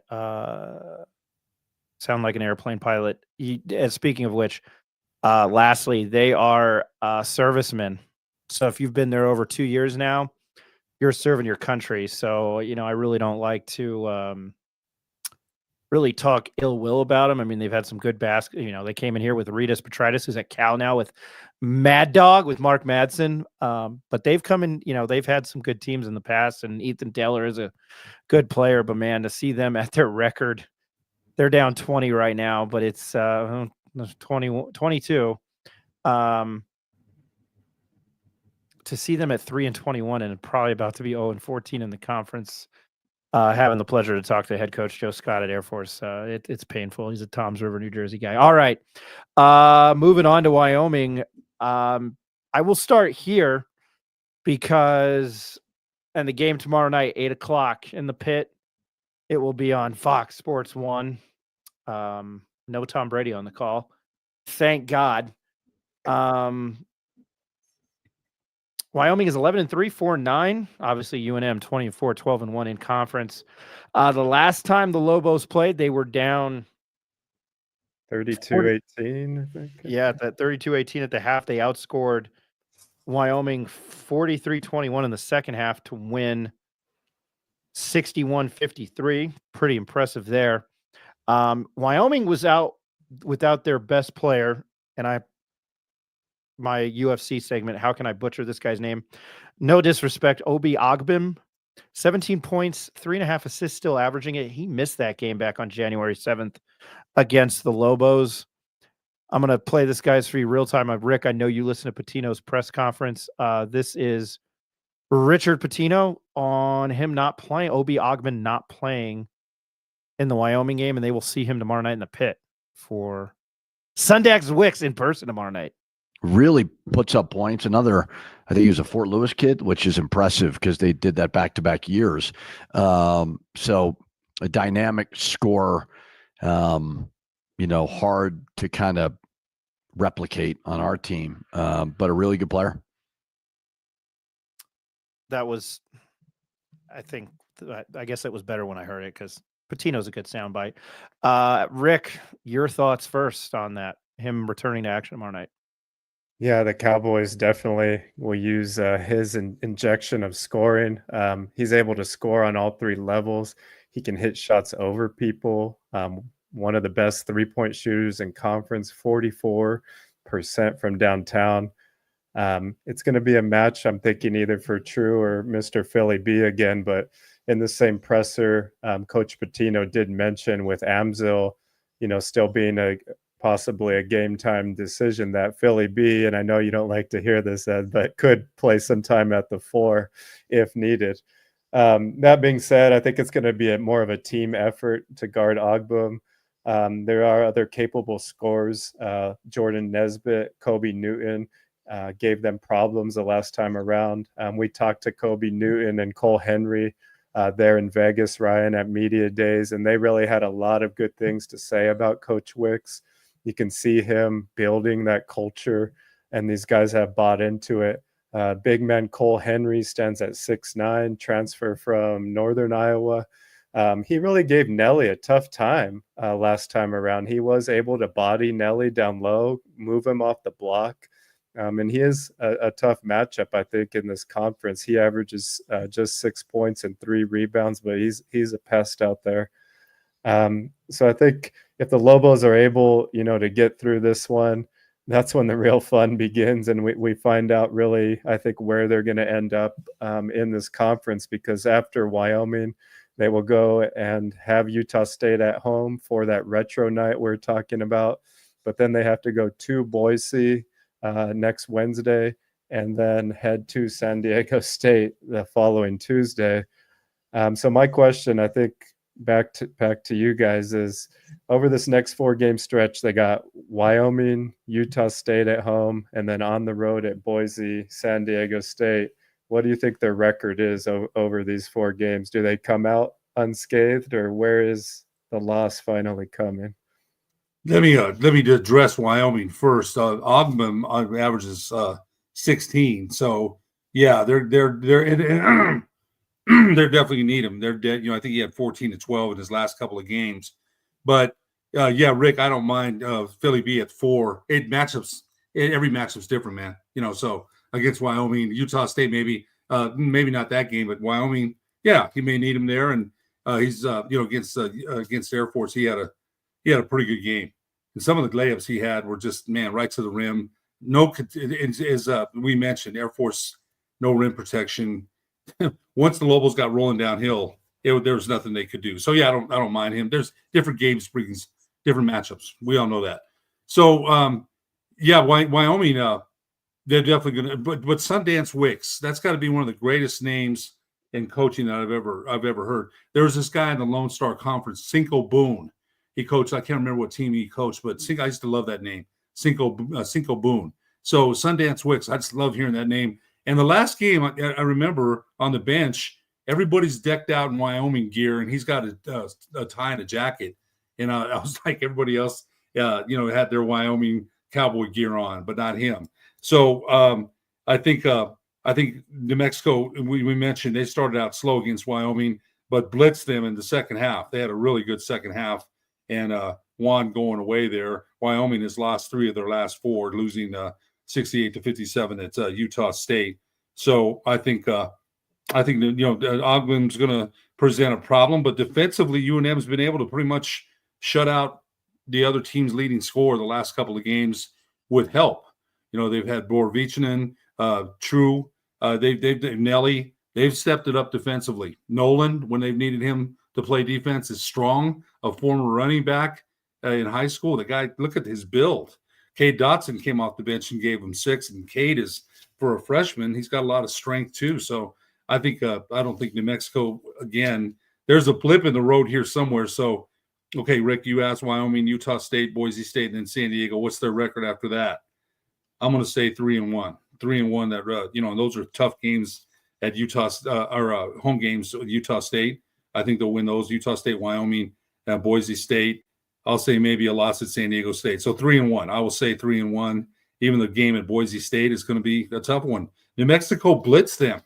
Sound like an airplane pilot. Speaking of which, lastly, they are servicemen. So if you've been there over 2 years now, you're serving your country. So, I really don't like to really talk ill will about them. I mean, they've had some good basket. They came in here with Ritas Petritis, who's at Cal now, with Mad Dog, with Mark Madsen. But they've come in, they've had some good teams in the past, and Ethan Taylor is a good player. But man, to see them at their record, they're down 20 right now, but it's 22. To see them at 3-21 and probably about to be 0-14 in the conference. Having the pleasure to talk to head coach Joe Scott at Air Force. It's painful. He's a Toms River, New Jersey guy. All right. Moving on to Wyoming. I will start here because, and the game tomorrow night, 8:00 in the pit. It will be on Fox Sports 1. No Tom Brady on the call. Thank God. Wyoming is 11-3, 4-9. Obviously, UNM 20-4, 12-1 in conference. The last time the Lobos played, they were down 32-18, I think. Yeah, at that 32-18 at the half. They outscored Wyoming 43-21 in the second half to win 61-53. Pretty impressive there. Wyoming was out without their best player, and my UFC segment, how can I butcher this guy's name? No disrespect, Obi Ogbim, 17 points, 3.5 assists, still averaging it. He missed that game back on January 7th against the Lobos. I'm going to play this guy's for you real time. Rick, I know you listen to Patino's press conference. This is Richard Pitino on him not playing, Obi Ogbim not playing in the Wyoming game, and they will see him tomorrow night in the pit for Sundax Wicks in person tomorrow night. Really puts up points. I think he was a Fort Lewis kid, which is impressive because they did that back-to-back years. So a dynamic scorer, hard to kind of replicate on our team, but a really good player. That was, I guess it was better when I heard it because Patino's a good soundbite. Rick, your thoughts first on that, him returning to action tomorrow night. Yeah, the Cowboys definitely will use his injection of scoring. He's able to score on all three levels. He can hit shots over people. One of the best three-point shooters in conference, 44% from downtown. It's going to be a match, I'm thinking, either for True or Mr. Philly B again. But in the same presser, Coach Pitino did mention with Amzil, still being possibly a game time decision, that Philly B, and I know you don't like to hear this, Ed, but could play some time at the 4 if needed. That being said, I think it's going to be more of a team effort to guard Ogbum. There are other capable scorers. Jordan Nesbitt, Kobe Newton gave them problems the last time around. We talked to Kobe Newton and Cole Henry there in Vegas, Ryan, at Media Days, and they really had a lot of good things to say about Coach Wicks. You can see him building that culture, and these guys have bought into it. Big man Cole Henry stands at 6'9", transfer from Northern Iowa. He really gave Nelly a tough time last time around. He was able to body Nelly down low, move him off the block. And he is a tough matchup, I think, in this conference. He averages just 6 points and 3 rebounds, but he's a pest out there. So I think if the Lobos are able, to get through this one, that's when the real fun begins. And we find out really, I think, where they're going to end up in this conference, because after Wyoming, they will go and have Utah State at home for that retro night we're talking about. But then they have to go to Boise next Wednesday and then head to San Diego State the following Tuesday. So my question, I think, back to you guys is, over this next 4-game stretch, they got Wyoming, Utah State at home, and then on the road at Boise, San Diego State. What do you think their record is over these 4 games? Do they come out unscathed, or where is the loss finally coming? Let me address Wyoming first. Ogbum averages 16, so yeah, they're they're definitely need him. They're dead. I think he had 14 to 12 in his last couple of games, but Yeah, Rick, I don't mind Philly B at 4. Every matchup's different, man. So against Wyoming, Utah State, maybe not that game, but Wyoming, yeah, he may need him there, and he's against Air Force, he had a pretty good game, and some of the layups he had were just right to the rim. No, as we mentioned, Air Force, no rim protection. Once the Lobos got rolling downhill, there was nothing they could do. So yeah, I don't mind him. There's different games brings different matchups. We all know that. So Wyoming, they're definitely gonna. But Sundance Wicks, that's got to be one of the greatest names in coaching that I've ever heard. There was this guy in the Lone Star Conference, Cinco Boone. He coached. I can't remember what team he coached, but I used to love that name, Cinco Boone. So Sundance Wicks, I just love hearing that name. And the last game, I remember on the bench, everybody's decked out in Wyoming gear, and he's got a tie and a jacket. And I was like, everybody else, had their Wyoming cowboy gear on, but not him. So I think New Mexico, we mentioned they started out slow against Wyoming, but blitzed them in the second half. They had a really good second half, and Juan going away there. Wyoming has lost 3 of their last 4, losing 68-57 at Utah State. So I think Ogden's going to present a problem, but defensively, UNM has been able to pretty much shut out the other team's leading scorer the last couple of games with help. They've had Borovichinen, True, they've Nelly. They've stepped it up defensively. Nolan, when they've needed him to play defense, is strong. A former running back in high school. The guy, look at his build. Cade Dotson came off the bench and gave him 6, and Cade is, for a freshman, he's got a lot of strength too. So I don't think New Mexico, again, there's a blip in the road here somewhere. So, okay, Rick, you asked Wyoming, Utah State, Boise State, and then San Diego. What's their record after that? I'm going to say 3-1. 3-1. That and those are tough games at Utah or home games with Utah State. I think they'll win those. Utah State, Wyoming, Boise State. I'll say maybe a loss at San Diego State. So 3-1. I will say 3-1. Even the game at Boise State is going to be a tough one. New Mexico blitzed them.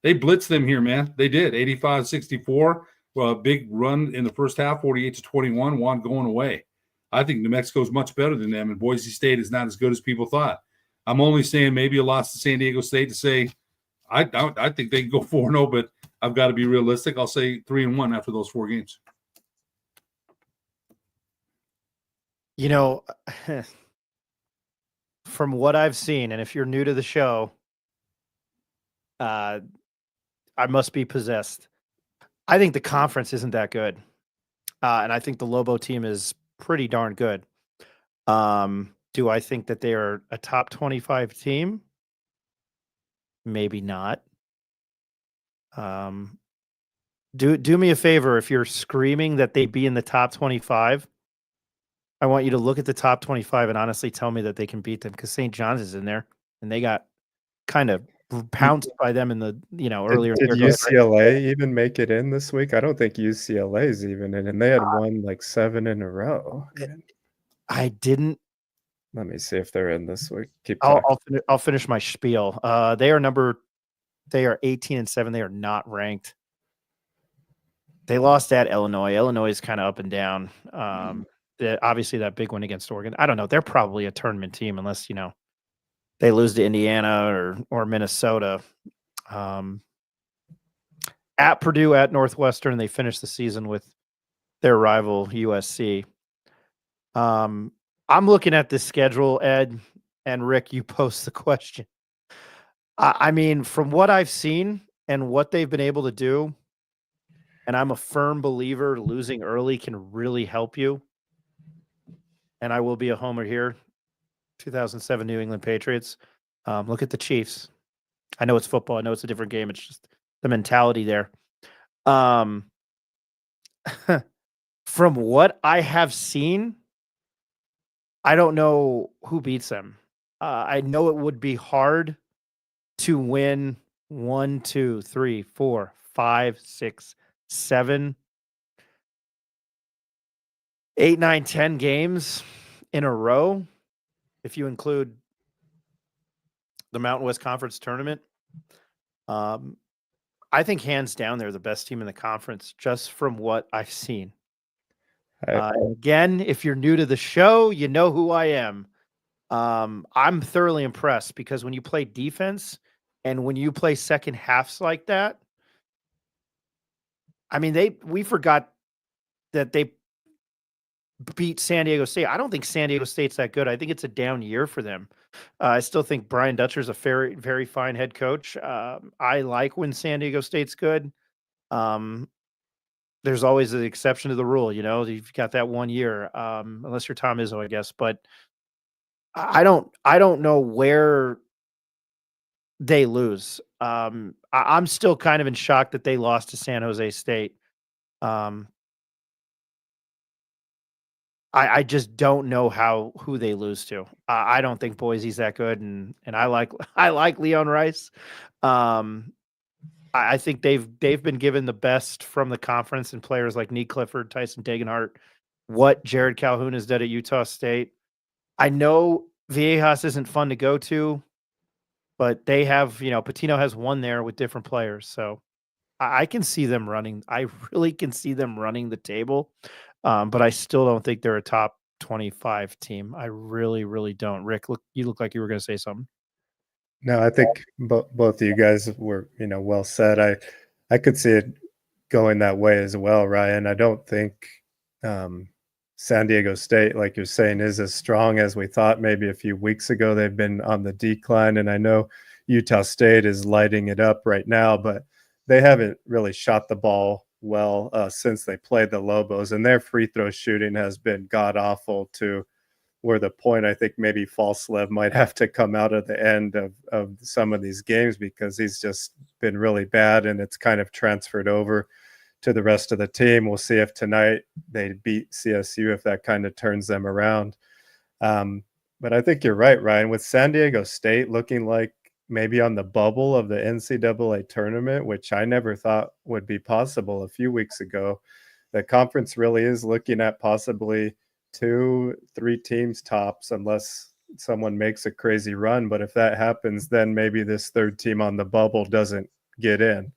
They blitzed them here, man. They did. 85-64. Well, a big run in the first half, 48-21. Juan going away. I think New Mexico is much better than them, and Boise State is not as good as people thought. I'm only saying maybe a loss to San Diego State to say I think they can go 4-0, but I've got to be realistic. I'll say 3-1 after those 4 games. From what I've seen, and if you're new to the show, I must be possessed. I think the conference isn't that good. And I think the Lobo team is pretty darn good. Do I think that they are a top 25 team? Maybe not. Do me a favor. If you're screaming that they be in the top 25, I want you to look at the top 25 and honestly tell me that they can beat them, because St. John's is in there and they got kind of pounced by them in the earlier. Did UCLA even make it in this week? I don't think UCLA is even in, and they had won like 7 in a row. I didn't. Let me see if they're in this week. Keep talking. I'll finish my spiel. They are 18-7. They are not ranked. They lost at Illinois. Illinois is kind of up and down. Obviously that big one against Oregon. I don't know. They're probably a tournament team unless, they lose to Indiana or Minnesota. At Purdue, at Northwestern, they finish the season with their rival USC. I'm looking at this schedule, Ed, and Rick, you post the question. I mean, from what I've seen and what they've been able to do, and I'm a firm believer losing early can really help you. And I will be a homer here. 2007 New England Patriots. Look at the Chiefs. I know it's football. I know it's a different game. It's just the mentality there. From what I have seen, I don't know who beats them. I know it would be hard to win 1, 2, 3, 4, 5, 6, 7, 8, 9, 10 games in a row, if you include the Mountain West Conference tournament. I think hands down they're the best team in the conference just from what I've seen. Again, if you're new to the show, you know who I am. I'm thoroughly impressed because when you play defense and when you play second halves like that, I mean, we forgot that they beat San Diego State. I don't think San Diego State's that good. I think it's a down year for them. I still think Brian Dutcher's a very, very fine head coach. I like when San Diego State's good. There's always an exception to the rule, you've got that 1 year, unless you're Tom Izzo, I guess. But I don't know where they lose. I'm still kind of in shock that they lost to San Jose State. I just don't know who they lose to. I don't think Boise's that good, and I like Leon Rice. I think they've been given the best from the conference and players like Nick Clifford, Tyson Degenhart, what Jared Calhoun has done at Utah State. I know Viejas isn't fun to go to, but they have, Patino has one there with different players. So I can see them running. I really can see them running the table. But I still don't think they're a top 25 team. I really, really don't. Rick, you look like you were going to say something. No, I think both of you guys were, well said. I could see it going that way as well, Ryan. I don't think San Diego State, like you're saying, is as strong as we thought maybe a few weeks ago. They've been on the decline, and I know Utah State is lighting it up right now, but they haven't really shot the ball well since they played the Lobos, and their free throw shooting has been god-awful to where the point I think maybe Falslev might have to come out at the end of some of these games because he's just been really bad, and it's kind of transferred over to the rest of the team. We'll see if tonight they beat CSU, if that kind of turns them around. But I think you're right, Ryan, with San Diego State looking like maybe on the bubble of the NCAA tournament, which I never thought would be possible a few weeks ago. The conference really is looking at possibly 2-3 teams tops unless someone makes a crazy run. But if that happens, then maybe this third team on the bubble doesn't get in.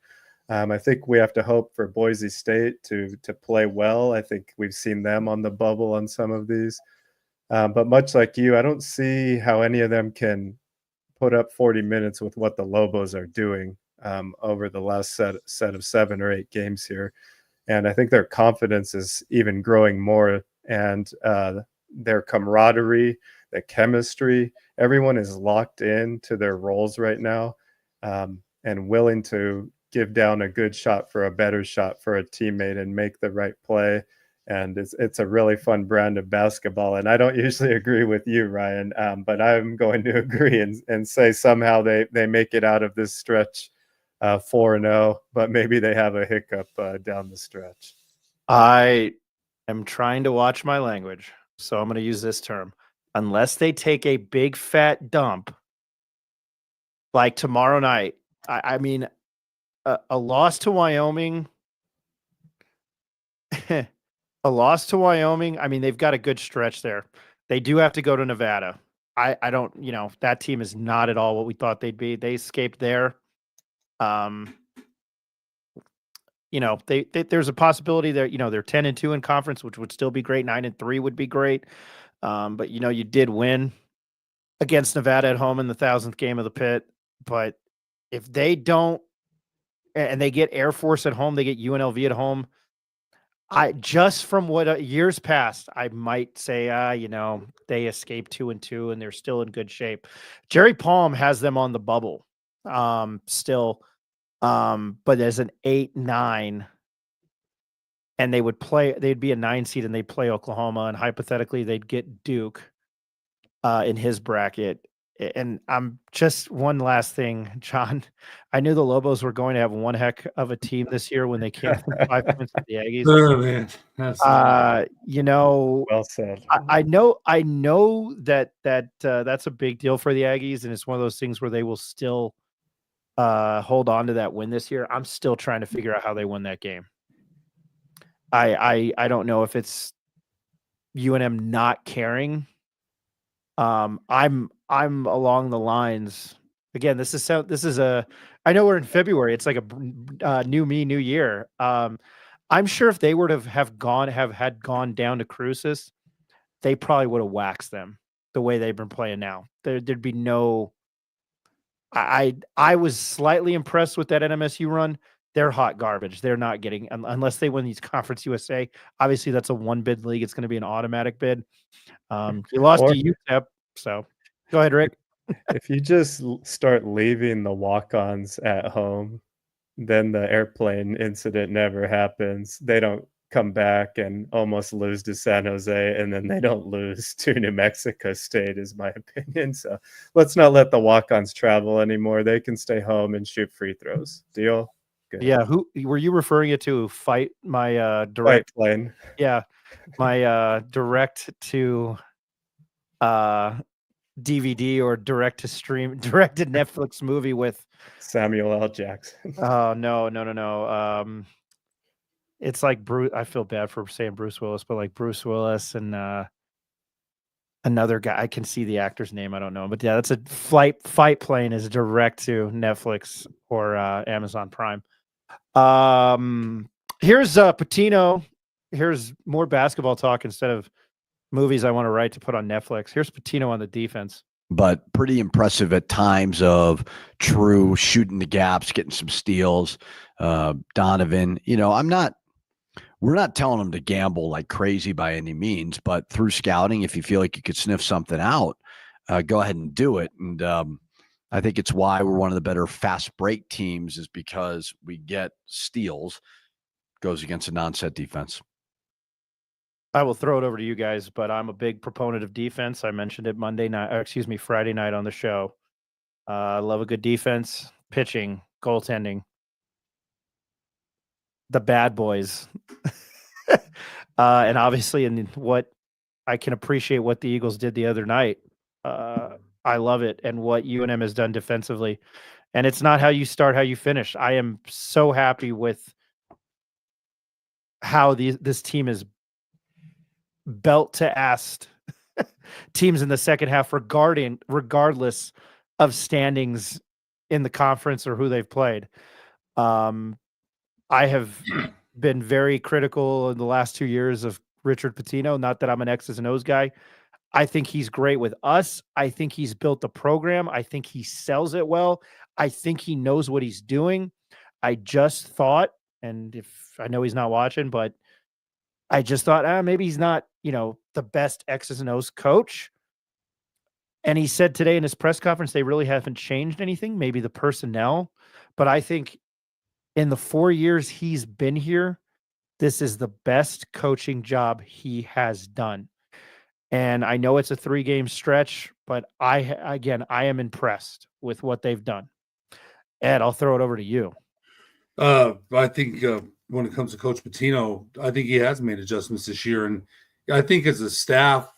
I think we have to hope for Boise State to play well. I think we've seen them on the bubble on some of these. But much like you, I don't see how any of them can put up 40 minutes with what the Lobos are doing over the last set of 7 or 8 games here. And I think their confidence is even growing more, and their camaraderie, the chemistry, everyone is locked in to their roles right now and willing to give down a good shot for a better shot for a teammate and make the right play. And it's a really fun brand of basketball. And I don't usually agree with you, Ryan, but I'm going to agree and say somehow they make it out of this stretch 4-0, but maybe they have a hiccup down the stretch. I am trying to watch my language, so I'm going to use this term. Unless they take a big fat dump like tomorrow night, I mean, a loss to Wyoming. A loss to Wyoming. I mean, they've got a good stretch there. They do have to go to Nevada. I don't, that team is not at all what we thought they'd be. They escaped there. There's a possibility that, they're 10-2 in conference, which would still be great. 9-3 would be great. But you did win against Nevada at home in the 1000th game of the pit. But if they don't, and they get Air Force at home, they get UNLV at home. Just from what years past, I might say, they escaped 2-2 and they're still in good shape. Jerry Palm has them on the bubble still, but as an 8-9, and they'd be a 9 seed and they'd play Oklahoma, and hypothetically they'd get Duke in his bracket. And I'm just one last thing, John. I knew the Lobos were going to have one heck of a team this year when they came from 5 points to the Aggies. Oh, man. That's well said. I know that that's a big deal for the Aggies, and it's one of those things where they will still hold on to that win this year. I'm still trying to figure out how they win that game. I don't know if it's UNM not caring. I'm along the lines. Again, this is I know we're in February. It's like a new me, new year. I'm sure if they were to have gone down to Cruces, they probably would have waxed them the way they've been playing now. There'd be no. I was slightly impressed with that NMSU run. They're hot garbage. They're not getting unless they win these Conference USA. Obviously, that's a one bid league. It's going to be an automatic bid. You lost Or- to UTEP, so go ahead, Rick. If you just start leaving the walk-ons at home, then the airplane incident never happens. They don't come back and almost lose to San Jose, and then they don't lose to New Mexico State, is my opinion. So let's not let the walk-ons travel anymore. They can stay home and shoot free throws. Deal? Good. Yeah, who were you referring it to? Fight my White direct. plane. Yeah, my direct to DVD or direct to stream, direct to Netflix movie with Samuel L. Jackson. oh no. It's like Bruce. I feel bad for saying Bruce Willis, but like Bruce Willis and another guy. I can see the actor's name. I don't know, but yeah, that's a fight plane is direct to Netflix or Amazon Prime. Here's Patino. Here's more basketball talk instead of movies I want to write to put on Netflix. Here's Patino on the defense. But pretty impressive at times of True shooting the gaps, getting some steals. Donovan, we're not telling them to gamble like crazy by any means, but through scouting, if you feel like you could sniff something out, go ahead and do it. And I think it's why we're one of the better fast break teams is because we get steals, goes against a non-set defense. I will throw it over to you guys, but I'm a big proponent of defense. I mentioned it Friday night on the show. I love a good defense, pitching, goaltending. The bad boys. And obviously in what I can appreciate what the Eagles did the other night. I love it. And what UNM has done defensively. And it's not how you start, how you finish. I am so happy with how this team is belt to ass teams in the second half regardless of standings in the conference or who they've played. I have been very critical in the last 2 years of Richard Pitino. Not that I'm an X's and O's guy. I think he's great with us. I think he's built the program. I think he sells it well. I think he knows what he's doing. I just thought, and if I know he's not watching, but I just thought, maybe he's not, the best X's and O's coach. And he said today in his press conference, they really haven't changed anything, maybe the personnel. But I think in the 4 years he's been here, this is the best coaching job he has done. And I know it's a 3-game stretch, but I am impressed with what they've done. Ed, I'll throw it over to you. I think when it comes to Coach Pitino, I think he has made adjustments this year. And I think as a staff,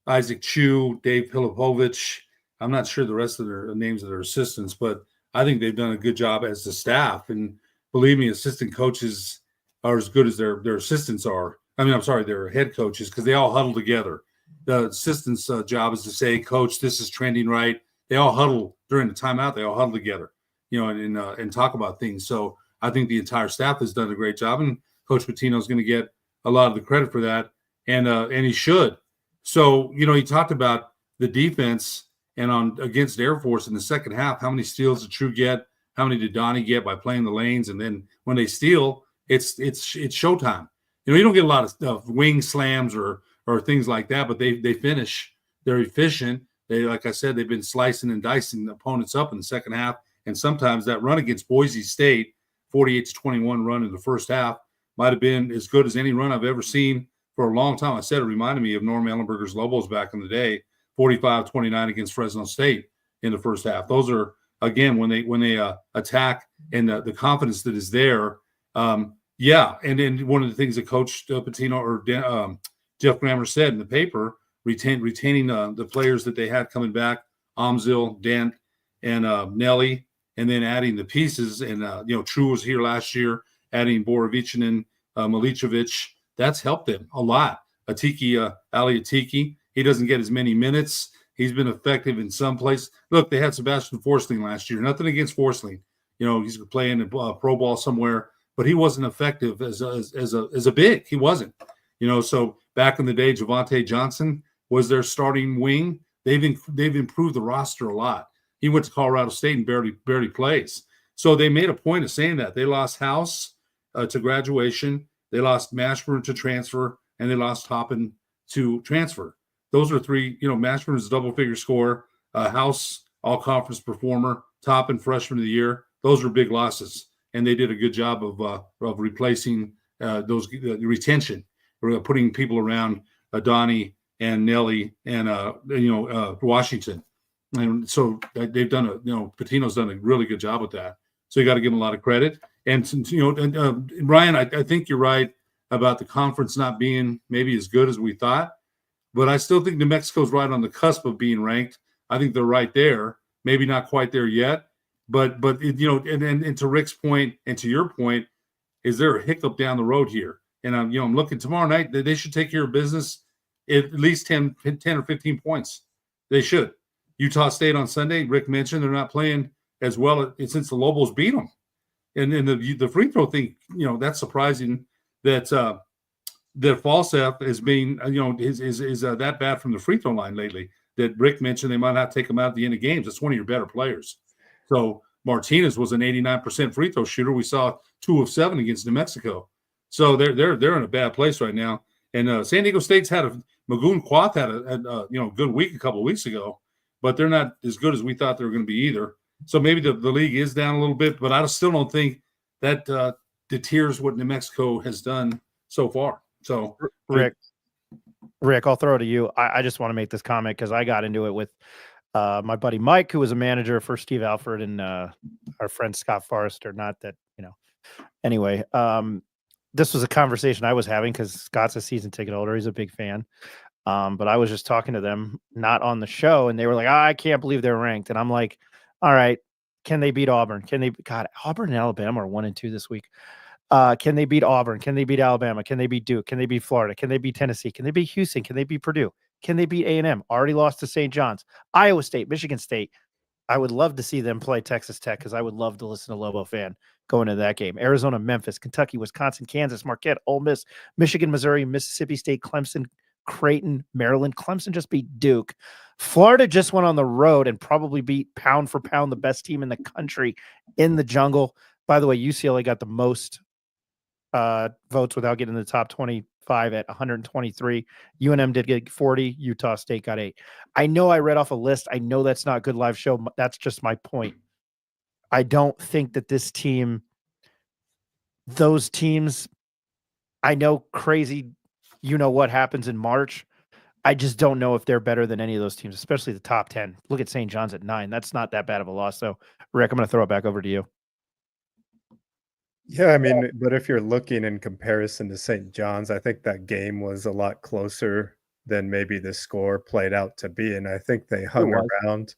Isaac Chu, Dave Pilipovich, I'm not sure the rest of their names of their assistants, but I think they've done a good job as the staff. And believe me, assistant coaches are as good as their assistants are. Their head coaches, because they all huddle together. The assistant's job is to say, Coach, this is trending right. They all huddle during the timeout. They all huddle together, and talk about things. So I think the entire staff has done a great job, and Coach Pitino is going to get a lot of the credit for that, and he should. So, he talked about the defense and against Air Force in the second half, how many steals did True get? How many did Donnie get by playing the lanes? And then when they steal, it's showtime. You don't get a lot of wing slams or things like that, but they finish. They're efficient. They, like I said, they've been slicing and dicing opponents up in the second half. And sometimes that run against Boise State, 48-21 run in the first half, might have been as good as any run I've ever seen for a long time. I said it reminded me of Norm Ellenberger's Lobos back in the day, 45-29 against Fresno State in the first half. Those are, again, when they attack and the confidence that is there. And then one of the things that Coach Pitino or Jeff Grammer said in the paper, retaining the players that they had coming back, Amzil, Dent, and Nelly, and then adding the pieces. And, True was here last year, adding Borovichinen, Milicevic. That's helped them a lot. Ali Atiki, he doesn't get as many minutes. He's been effective in some place. Look, they had Sebastian Forsling last year. Nothing against Forsling. He's playing pro ball somewhere. but he wasn't effective as a big. He wasn't, So back in the day, Javonte Johnson was their starting wing. They've improved the roster a lot. He went to Colorado State and barely plays. So they made a point of saying that. They lost House to graduation. They lost Mashburn to transfer, and they lost Toppin to transfer. Those are three, Mashburn is a double-figure scorer, House all-conference performer, Toppin freshman of the year. Those were big losses, and they did a good job of replacing those retention, putting people around Donnie and Nelly and Washington. And so they've done Patino's done a really good job with that. So you got to give him a lot of credit. And Ryan, I think you're right about the conference not being maybe as good as we thought, but I still think New Mexico's right on the cusp of being ranked. I think they're right there, maybe not quite there yet, but and to Rick's point and to your point, is there a hiccup down the road here? And I'm looking tomorrow night. They should take care of business at least 10 or 15 points. They should. Utah State on Sunday. Rick mentioned they're not playing as well since the Lobos beat them. And the free throw thing, that's surprising that Falstaff is being, is that bad from the free throw line lately. That Rick mentioned they might not take him out at the end of games. That's one of your better players. So Martinez was an 89% free throw shooter. We saw 2 of 7 against New Mexico. So they're in a bad place right now. And San Diego State's Magoon Quath had a good week a couple of weeks ago, but they're not as good as we thought they were going to be either. So maybe the league is down a little bit, but I still don't think that deters what New Mexico has done so far. So Rick, I'll throw it to you. I just want to make this comment because I got into it with my buddy Mike, who was a manager for Steve Alford, and our friend Scott Forrester. Not that, Anyway, this was a conversation I was having because Scott's a season ticket holder. He's a big fan. But I was just talking to them, not on the show, and they were like, I can't believe they're ranked. And I'm like, all right, can they beat Auburn? Auburn and Alabama are 1-2 this week. Can they beat Auburn? Can they beat Alabama? Can they beat Duke? Can they beat Florida? Can they beat Tennessee? Can they beat Houston? Can they beat Purdue? Can they beat A&M? Already lost to St. John's. Iowa State, Michigan State. I would love to see them play Texas Tech because I would love to listen to Lobo fan going into that game. Arizona, Memphis, Kentucky, Wisconsin, Kansas, Marquette, Ole Miss, Michigan, Missouri, Mississippi State, Clemson, Creighton, Maryland. Clemson just beat Duke. Florida just went on the road and probably beat pound for pound the best team in the country in the jungle. By the way, UCLA got the most votes without getting in the top 25 at 123. UNM did get 40. Utah State got 8. I know I read off a list. I know that's not good live show. That's just my point. I don't think that those teams, I know crazy, what happens in March. I just don't know if they're better than any of those teams, especially the top 10. Look at St. John's at 9. That's not that bad of a loss. So, Rick, I'm going to throw it back over to you. Yeah, I mean, but if you're looking in comparison to St. John's, I think that game was a lot closer than maybe the score played out to be. And I think they hung around.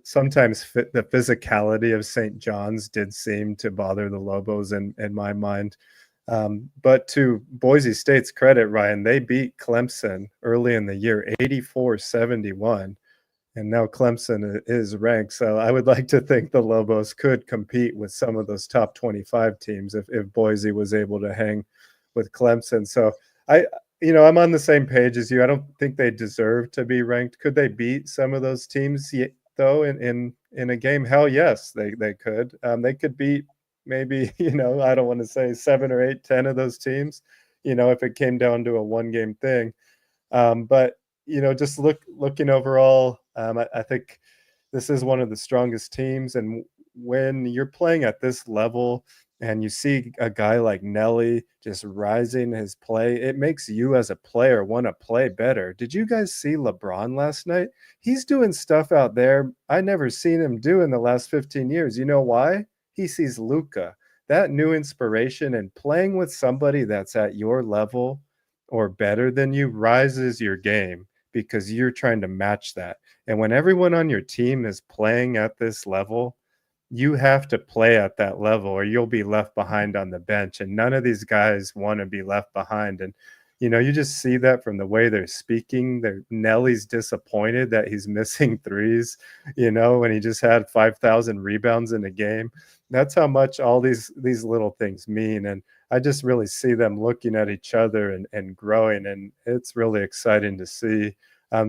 Sometimes the physicality of St. John's did seem to bother the Lobos in my mind. But to Boise State's credit, Ryan, they beat Clemson early in the year, 84-71. And now Clemson is ranked. So I would like to think the Lobos could compete with some of those top 25 teams if Boise was able to hang with Clemson. So I'm on the same page as you. I don't think they deserve to be ranked. Could they beat some of those teams though in a game? Hell yes, they could. They could beat maybe, I don't want to say 7 or 8, 10 of those teams, if it came down to a one-game thing. But just looking overall, I think this is one of the strongest teams. And when you're playing at this level and you see a guy like Nelly just rising his play, it makes you as a player want to play better. Did you guys see LeBron last night? He's doing stuff out there I never seen him do in the last 15 years. You know why? He sees Luka. That new inspiration and playing with somebody that's at your level or better than you rises your game because you're trying to match that. And when everyone on your team is playing at this level, you have to play at that level or you'll be left behind on the bench. And none of these guys want to be left behind. And, You just see that from the way they're speaking. Nelly's disappointed that he's missing threes, when he just had 5,000 rebounds in a game. That's how much all these little things mean. And I just really see them looking at each other and growing, and it's really exciting to see.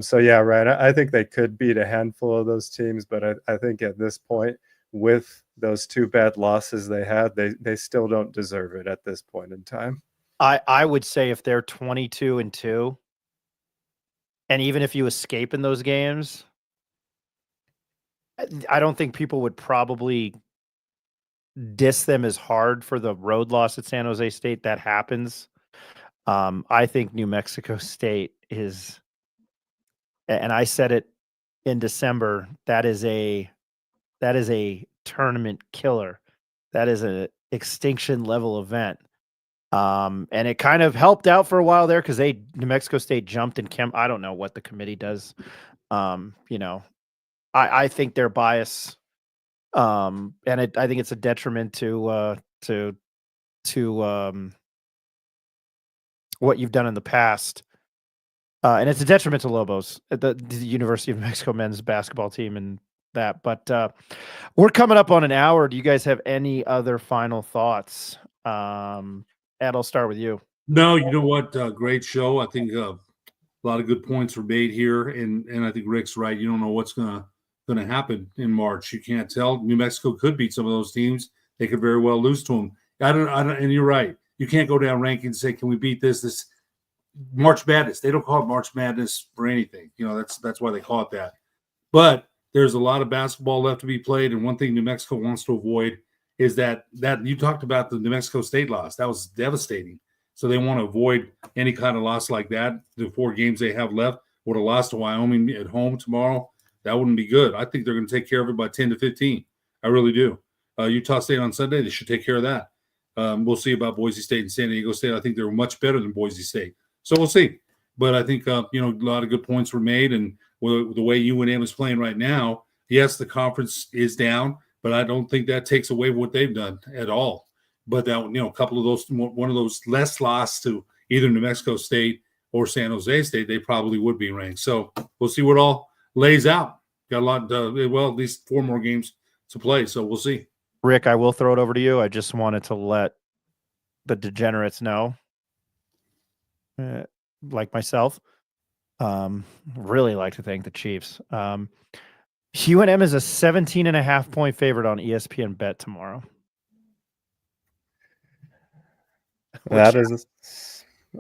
So yeah, Ryan, I think they could beat a handful of those teams, but I think at this point, with those 2 bad losses they had, they still don't deserve it at this point in time. I would say if they're 22-2, and even if you escape in those games, I don't think people would probably diss them as hard for the road loss at San Jose State. That happens. I think New Mexico State is, and I said it in December, that is a tournament killer. That is an extinction level event. And it kind of helped out for a while there because New Mexico State jumped in I don't know what the committee does. I think their bias, and I think it's a detriment to what you've done in the past. And it's a detriment to Lobos, the University of New Mexico men's basketball team, and that. But we're coming up on an hour. Do you guys have any other final thoughts? Ed, I'll start with you. No, you know what? Great show. I think a lot of good points were made here, and I think Rick's right. You don't know what's gonna happen in March. You can't tell. New Mexico could beat some of those teams. They could very well lose to them. I don't. And you're right. You can't go down rankings and say, "Can we beat this March Madness?" They don't call it March Madness for anything. That's why they call it that. But there's a lot of basketball left to be played, and one thing New Mexico wants to avoid is that you talked about the New Mexico State loss. That was devastating. So they want to avoid any kind of loss like that. The 4 games they have left would have lost to Wyoming at home tomorrow. That wouldn't be good. I think they're going to take care of it by 10-15. I really do. Utah State on Sunday, they should take care of that. We'll see about Boise State and San Diego State. I think they're much better than Boise State. So we'll see. But I think, a lot of good points were made. And the way UNM is playing right now, yes, the conference is down, but I don't think that takes away what they've done at all. But that, a couple of those, one of those less loss to either New Mexico State or San Jose State, they probably would be ranked. So we'll see what all lays out. Got a lot, at least 4 more games to play. So we'll see. Rick, I will throw it over to you. I just wanted to let the degenerates know, like myself, really like to thank the Chiefs. UNM is a 17.5 point favorite on ESPN Bet tomorrow. That is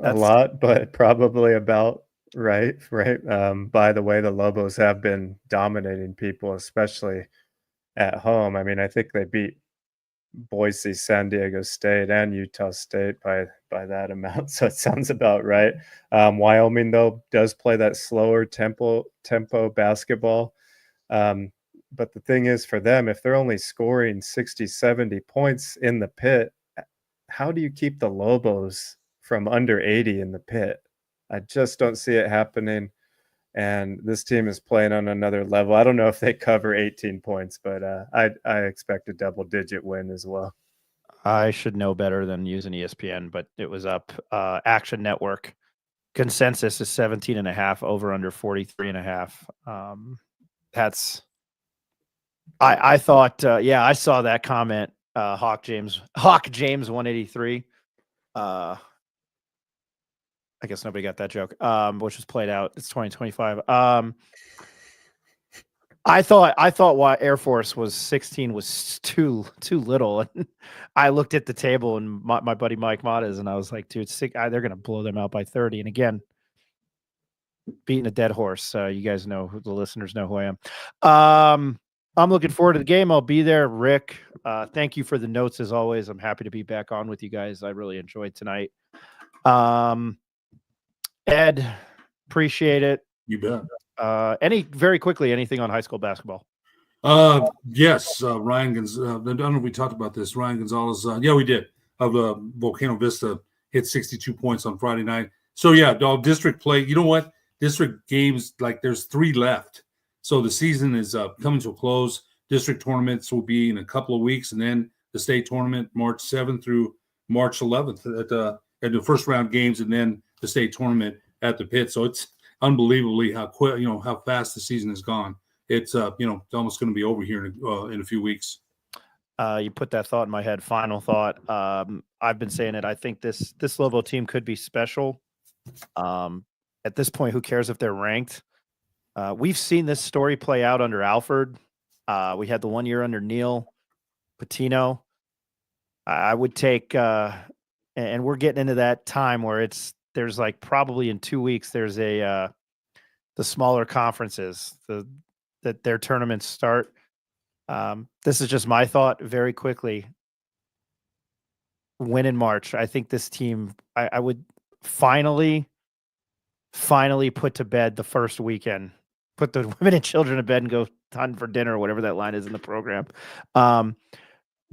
a lot, but probably about right. By the way, the Lobos have been dominating people, especially at home. I mean, I think they beat Boise, San Diego State, and Utah State by that amount. So it sounds about right. Wyoming, though, does play that slower tempo basketball. But the thing is, for them, if they're only scoring 60, 70 points in the pit, how do you keep the Lobos from under 80 in the pit? I just don't see it happening. And this team is playing on another level. I don't know if they cover 18 points, but I expect a double-digit win as well. I should know better than using ESPN, but it was up. Action Network consensus is 17.5, over under 43.5. That's. I thought. I saw that comment. Hawk James 183. I guess nobody got that joke, which was played out. It's 2025. I thought why Air Force was 16 was too little. And I looked at the table and my buddy Mike Matas, and I was like, dude, they're going to blow them out by 30. And again, beating a dead horse. You guys know, the listeners know who I am. I'm looking forward to the game. I'll be there. Rick, thank you for the notes as always. I'm happy to be back on with you guys. I really enjoyed tonight. Ed, appreciate it. You bet. Very quickly, anything on high school basketball? Yes. Ryan Gonzalez. I don't know if we talked about this. Ryan Gonzalez. Yeah, we did. Of Volcano Vista hit 62 points on Friday night. So yeah, district play. You know what? District games, like there's 3 left. So the season is coming to a close. District tournaments will be in a couple of weeks, and then the state tournament March 7th through March 11th at the first round games, and then the the state tournament at the pit. So it's unbelievably how quick, how fast the season has gone. It's it's almost going to be over here in a few weeks. You put that thought in my head. Final thought. I've been saying it. I think this Lobo team could be special. At this point, who cares if they're ranked? We've seen this story play out under Alford. We had the 1 year under Neil Patino. I would take, and we're getting into that time where there's like probably in 2 weeks there's the smaller conferences that their tournaments start. This is just my thought very quickly. Win in March. I think this team, I would finally put to bed the first weekend, put the women and children to bed and go hunt for dinner or whatever that line is in the program.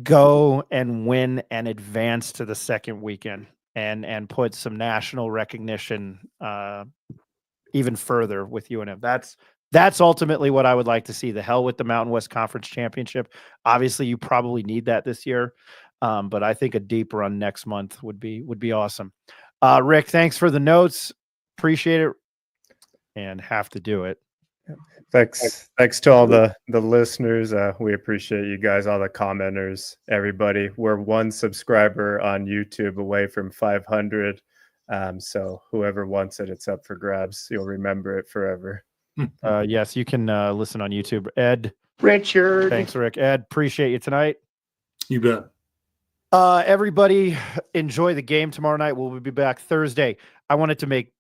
Go and win and advance to the second weekend and put some national recognition even further with UNM. That's ultimately what I would like to see. The hell with the Mountain West Conference Championship. Obviously, you probably need that this year, but I think a deep run next month would be awesome. Rick, thanks for the notes. Appreciate it, and have to do it. Thanks to all the listeners. We appreciate you guys, all the commenters, everybody. We're 1 subscriber on YouTube away from 500. So whoever wants it, it's up for grabs. You'll remember it forever. Yes, you can listen on YouTube. Ed. Richard. Thanks, Rick. Ed, appreciate you tonight. You bet. Everybody enjoy the game tomorrow night. We'll be back Thursday. I wanted to make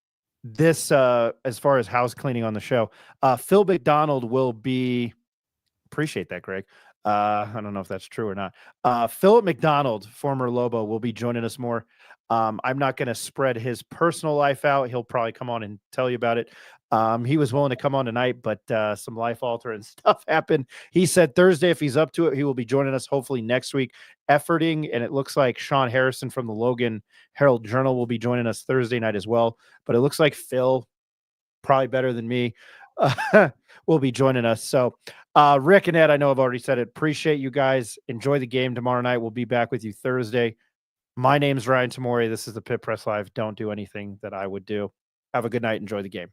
this as far as house cleaning on the show. Phil McDonald will be, appreciate that, Greg. I don't know if that's true or not. Philip McDonald, former Lobo, will be joining us more. I'm not going to spread his personal life out. He'll probably come on and tell you about it. He was willing to come on tonight, but some life-altering stuff happened. He said Thursday, if he's up to it, he will be joining us hopefully next week, efforting, and it looks like Sean Harrison from the Logan Herald Journal will be joining us Thursday night as well. But it looks like Phil, probably better than me, will be joining us. So Rick and Ed, I know I've already said it. Appreciate you guys. Enjoy the game tomorrow night. We'll be back with you Thursday. My name's Ryan Tamori. This is the Pit Press Live. Don't do anything that I would do. Have a good night. Enjoy the game.